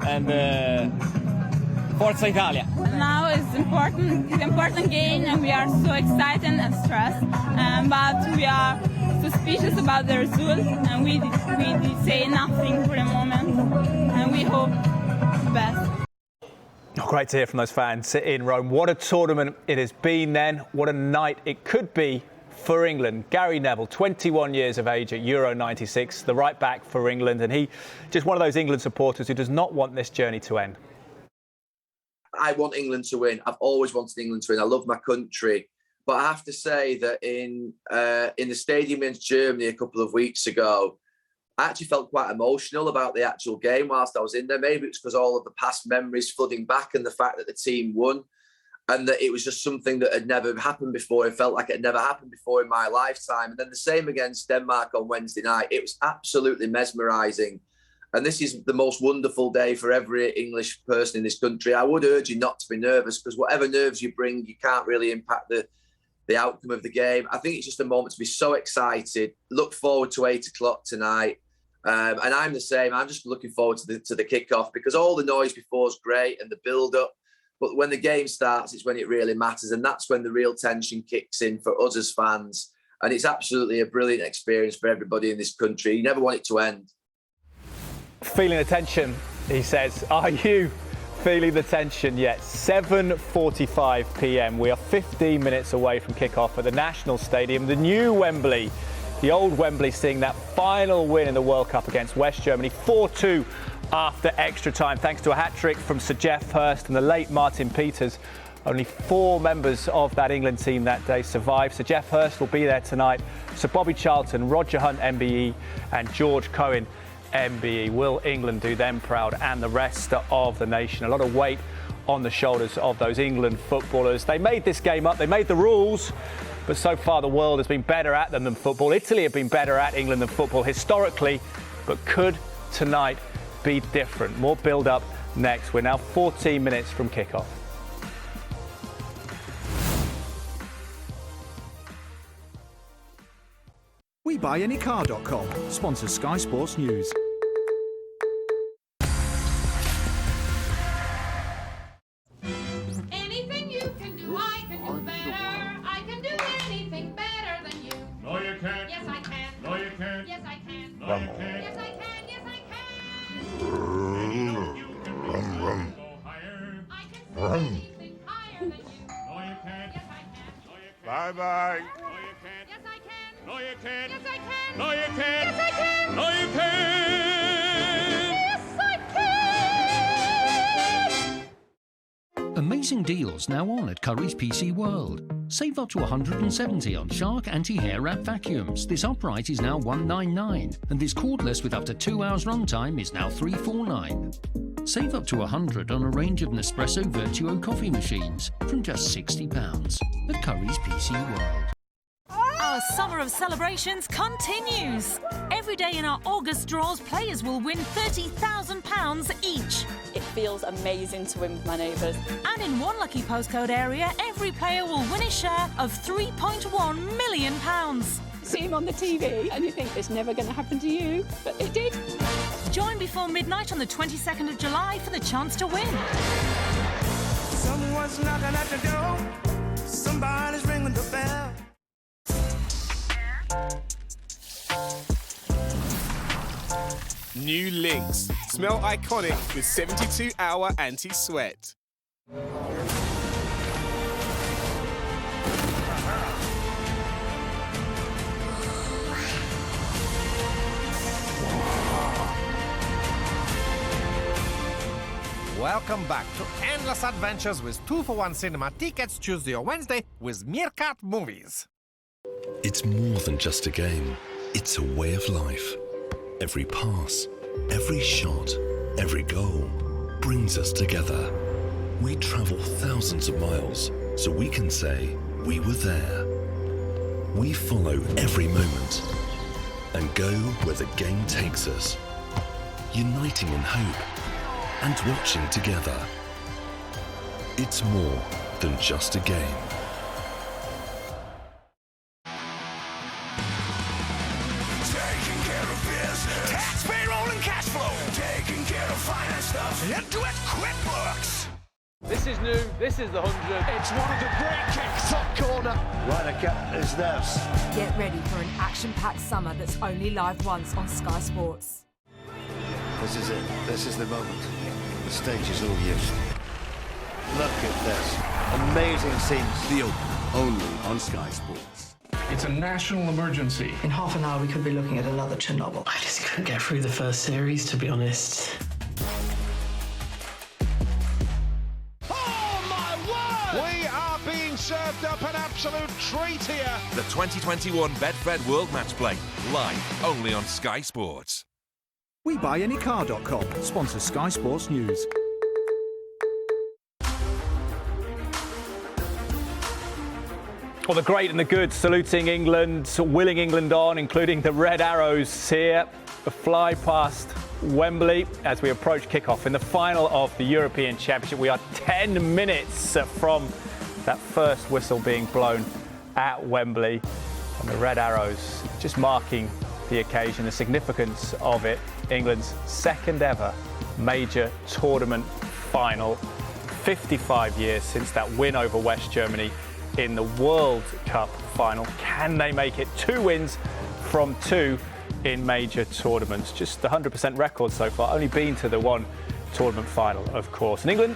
and Forza Italia. Now is important. It's an important game, and we are so excited and stressed. But we are suspicious about the result, and we say nothing for the moment, and we hope the best. Oh, great to hear from those fans in Rome. What a tournament it has been then. What a night it could be for England. Gary Neville, 21 years of age at Euro 96, the right back for England. And he just one of those England supporters who does not want this journey to end. I want England to win. I've always wanted England to win. I love my country. But I have to say that in the stadium in Germany a couple of weeks ago, I actually felt quite emotional about the actual game whilst I was in there. Maybe it's because all of the past memories flooding back and the fact that the team won and that it was just something that had never happened before. It felt like it had never happened before in my lifetime. And then the same against Denmark on Wednesday night. It was absolutely mesmerising. And this is the most wonderful day for every English person in this country. I would urge you not to be nervous because whatever nerves you bring, you can't really impact the outcome of the game. I think it's just a moment to be so excited. Look forward to 8 o'clock tonight. And I'm the same. I'm just looking forward to the kickoff because all the noise before is great and the build-up. But when the game starts, it's when it really matters. And that's when the real tension kicks in for us as fans. And it's absolutely a brilliant experience for everybody in this country. You never want it to end. Feeling the tension, he says. Are you feeling the tension yet? 7:45 p.m. We are 15 minutes away from kickoff at the National Stadium, the new Wembley. The old Wembley seeing that final win in the World Cup against West Germany, 4-2 after extra time, thanks to a hat-trick from Sir Geoff Hurst and the late Martin Peters. Only 4 members of that England team that day survived. Sir Geoff Hurst will be there tonight. Sir Bobby Charlton, Roger Hunt MBE and George Cohen MBE. Will England do them proud and the rest of the nation? A lot of weight on the shoulders of those England footballers. They made this game up, they made the rules. But so far the world has been better at them than football. Italy have been better at England than football historically. But could tonight be different? More build-up next. We're now 14 minutes from kickoff. WeBuyAnyCar.com sponsors Sky Sports News. Anything you can do, I can do better. I can do anything better than you. No, you can't. Yes, I can. No, you can't. Yes, I can. No, you can't. Yes, I can. Yes, I can. Run. Go higher. I can do anything higher than you. No, you can't. Yes, I can. Bye-bye. No, you can't. Yes, I can. No, you can't. Yes, I can. No, you can't. Yes, I can. No, you can't. Yes, I can. Amazing deals now on at Currys PC World. Save up to $170 on Shark anti-hair wrap vacuums. This upright is now $199, and this cordless with up to 2 hours runtime is now $349. Save up to $100 on a range of Nespresso Virtuo coffee machines from just £60 at Currys PC World. Our summer of celebrations continues. Every day in our August draws, players will win £30,000 each. It feels amazing to win with my neighbours. And in one lucky postcode area, every player will win a share of £3.1 million. See him on the TV and you think it's never going to happen to you, but it did. Join before midnight on the 22nd of July for the chance to win. Someone's knocking at the door. Somebody's ringing the bell. New Lynx. Smell iconic with 72-hour anti-sweat. Welcome back to Endless Adventures with 2-for-1 cinema tickets Tuesday or Wednesday with Meerkat Movies. It's more than just a game. It's a way of life. Every pass, every shot, every goal brings us together. We travel thousands of miles so we can say we were there. We follow every moment and go where the game takes us, uniting in hope and watching together. It's more than just a game. Taking care of biz, tax, payroll, and cash flow. Taking care of finance stuff, into it QuickBooks. This is new, this is the 100. It's one of the great kicks, top corner. Ryder Cup is theirs. Get ready for an action-packed summer that's only live once on Sky Sports. This is it. This is the moment. The stage is all yours. Look at this. Amazing scenes. The Open, only on Sky Sports. It's a national emergency. In half an hour, we could be looking at another Chernobyl. I just couldn't get through the first series, to be honest. We are being served up an absolute treat here. The 2021 Betfred World Match Play, live only on Sky Sports. WeBuyAnyCar.com sponsors Sky Sports News. Well, the great and the good saluting England, willing England on, including the Red Arrows here, fly past Wembley as we approach kickoff in the final of the European Championship. We are 10 minutes from that first whistle being blown at Wembley, and the Red Arrows just marking the occasion, the significance of it. England's second ever major tournament final, 55 years since that win over West Germany in the World Cup final. Can they make it? 2 wins from 2 in major tournaments. Just the 100% record so far, only been to the one tournament final, of course. And England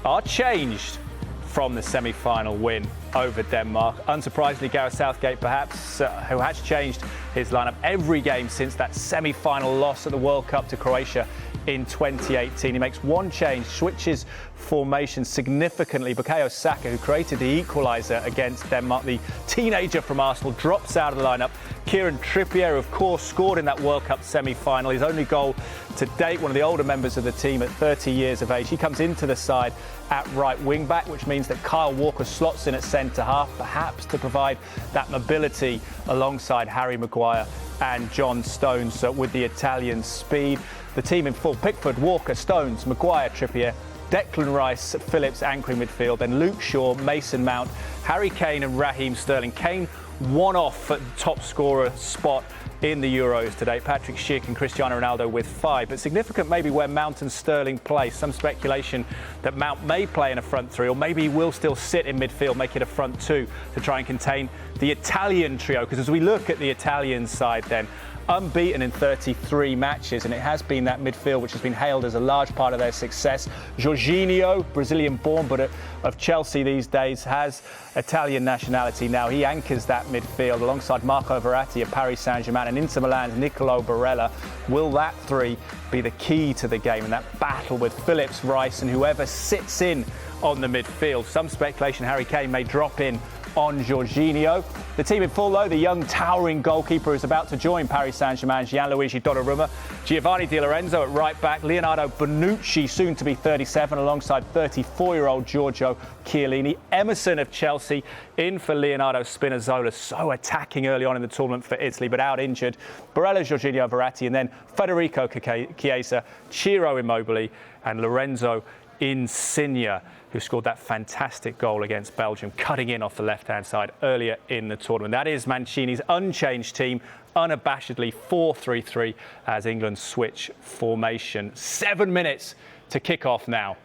are changed from the semi-final win over Denmark. Unsurprisingly, Gareth Southgate perhaps, who has changed his lineup every game since that semi-final loss at the World Cup to Croatia in 2018. He makes one change, switches formation significantly. Bukayo Saka, who created the equaliser against Denmark, the teenager from Arsenal, drops out of the lineup. Kieran Trippier, of course, scored in that World Cup semi-final. His only goal to date, one of the older members of the team at 30 years of age. He comes into the side at right wing back, which means that Kyle Walker slots in at centre half, perhaps to provide that mobility alongside Harry Maguire and John Stones with the Italian speed. The team in full: Pickford, Walker, Stones, Maguire, Trippier, Declan Rice, Phillips anchoring midfield, then Luke Shaw, Mason Mount, Harry Kane and Raheem Sterling. Kane one off at the top scorer spot in the Euros today. Patrick Schick and Cristiano Ronaldo with 5. But significant maybe where Mount and Sterling play. Some speculation that Mount may play in a front 3, or maybe he will still sit in midfield, make it a front 2 to try and contain the Italian trio. Because as we look at the Italian side then, unbeaten in 33 matches, and it has been that midfield which has been hailed as a large part of their success. Jorginho, Brazilian born but of Chelsea these days, has Italian nationality now. He anchors that midfield alongside Marco Verratti of Paris Saint-Germain and Inter Milan's Nicolo Barella. Will that 3 be the key to the game and that battle with Phillips, Rice and whoever sits in on the midfield? Some speculation Harry Kane may drop in on Jorginho. The team in full though, the young towering goalkeeper is about to join Paris Saint-Germain's Gianluigi Donnarumma, Giovanni Di Lorenzo at right back, Leonardo Bonucci, soon to be 37, alongside 34-year-old Giorgio Chiellini, Emerson of Chelsea in for Leonardo Spinazzola, so attacking early on in the tournament for Italy but out injured, Barella, Jorginho, Verratti, and then Federico Chiesa, Ciro Immobile and Lorenzo Insigne, who scored that fantastic goal against Belgium, cutting in off the left-hand side earlier in the tournament. That is Mancini's unchanged team, unabashedly 4-3-3 as England switch formation. 7 minutes to kick off now,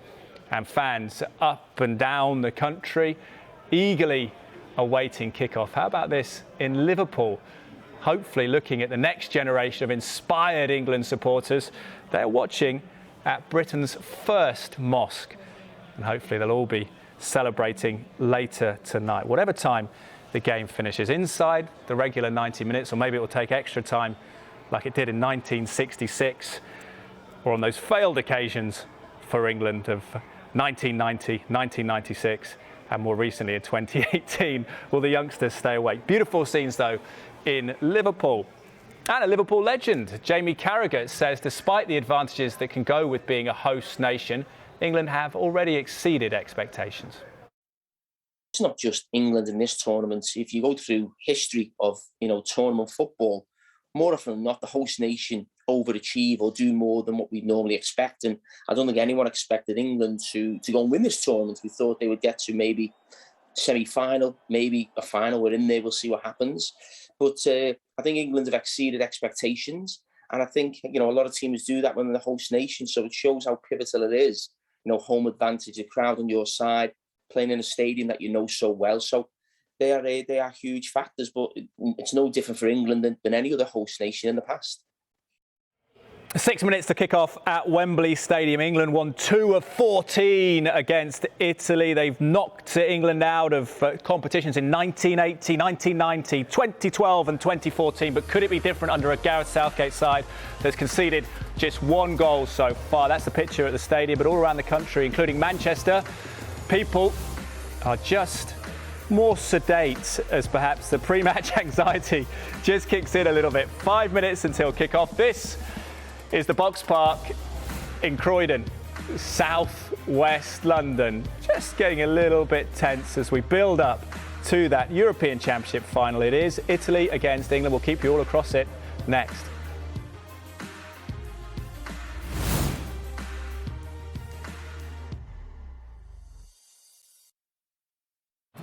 and fans up and down the country eagerly awaiting kickoff. How about this in Liverpool? Hopefully looking at the next generation of inspired England supporters. They're watching at Britain's first mosque, and hopefully they'll all be celebrating later tonight, whatever time the game finishes. Inside the regular 90 minutes, or maybe it will take extra time like it did in 1966, or on those failed occasions for England of 1990, 1996 And more recently in 2018, will the youngsters stay awake? Beautiful scenes, though, in Liverpool. And a Liverpool legend, Jamie Carragher, says despite the advantages that can go with being a host nation, England have already exceeded expectations. It's not just England in this tournament. If you go through history of, tournament football, more often than not, the host nation overachieve or do more than what we normally expect. And I don't think anyone expected England to go and win this tournament. We thought they would get to maybe semi-final, maybe a final. We're in there, we'll see what happens. But I think England have exceeded expectations. And I think, a lot of teams do that when they're the host nation. So it shows how pivotal it is. Home advantage, the crowd on your side, playing in a stadium that you know so well. So they are huge factors, but it's no different for England than any other host nation in the past. 6 minutes to kick off at Wembley Stadium. England won 2 of 14 against Italy. They've knocked England out of competitions in 1980, 1990, 2012 and 2014. But could it be different under a Gareth Southgate side that's conceded just 1 goal so far? That's the picture at the stadium, but all around the country, including Manchester, people are just more sedate as perhaps the pre-match anxiety just kicks in a little bit. 5 minutes until kick-off. This is the Box Park in Croydon, south-west London. Just getting a little bit tense as we build up to that European Championship final. It is Italy against England. We'll keep you all across it next.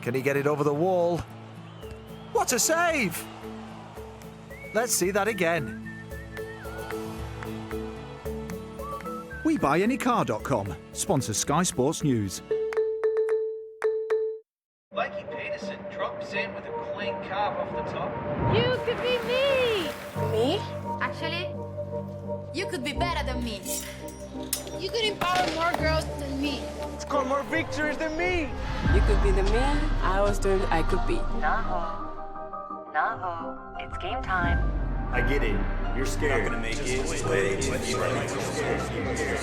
Can he get it over the wall? What a save! Let's see that again. WeBuyAnyCar.com, sponsors Sky Sports News. Mikey Peterson drops in with a clean carve off the top. You could be me! Me? Actually, you could be better than me. You could empower more girls than me. Score more victories than me. You could be the man I always dreamed I could be. Naho, it's game time. I get it. You're scared. Not gonna make it.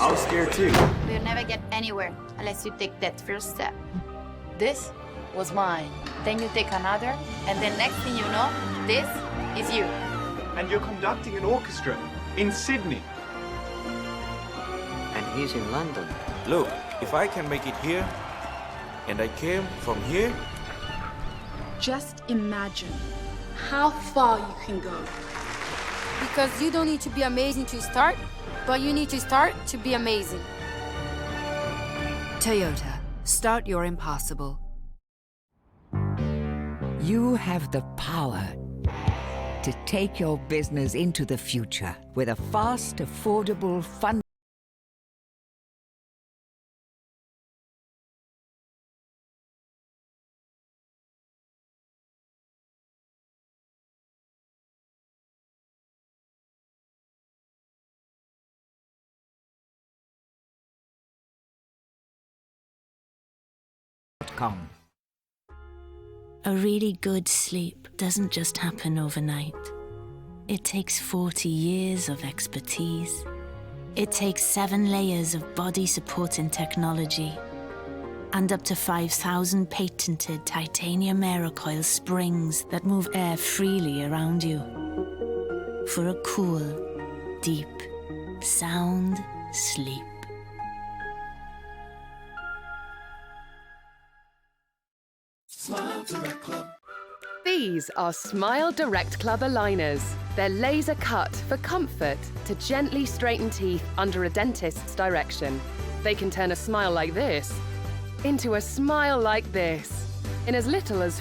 I was scared too. We'll never get anywhere unless you take that first step. This was mine. Then you take another, and then next thing you know, this is you. And you're conducting an orchestra in Sydney. And he's in London. Look, if I can make it here, and I came from here. Just imagine how far you can go. Because you don't need to be amazing to start, but you need to start to be amazing. Toyota, start your impossible. You have the power to take your business into the future with a fast, affordable, fun. A really good sleep doesn't just happen overnight. It takes 40 years of expertise. It takes 7 layers of body-supporting technology and up to 5,000 patented titanium aerocoil springs that move air freely around you for a cool, deep, sound sleep. Smile Direct Club. These are Smile Direct Club aligners. They're laser cut for comfort to gently straighten teeth under a dentist's direction. They can turn a smile like this into a smile like this in as little as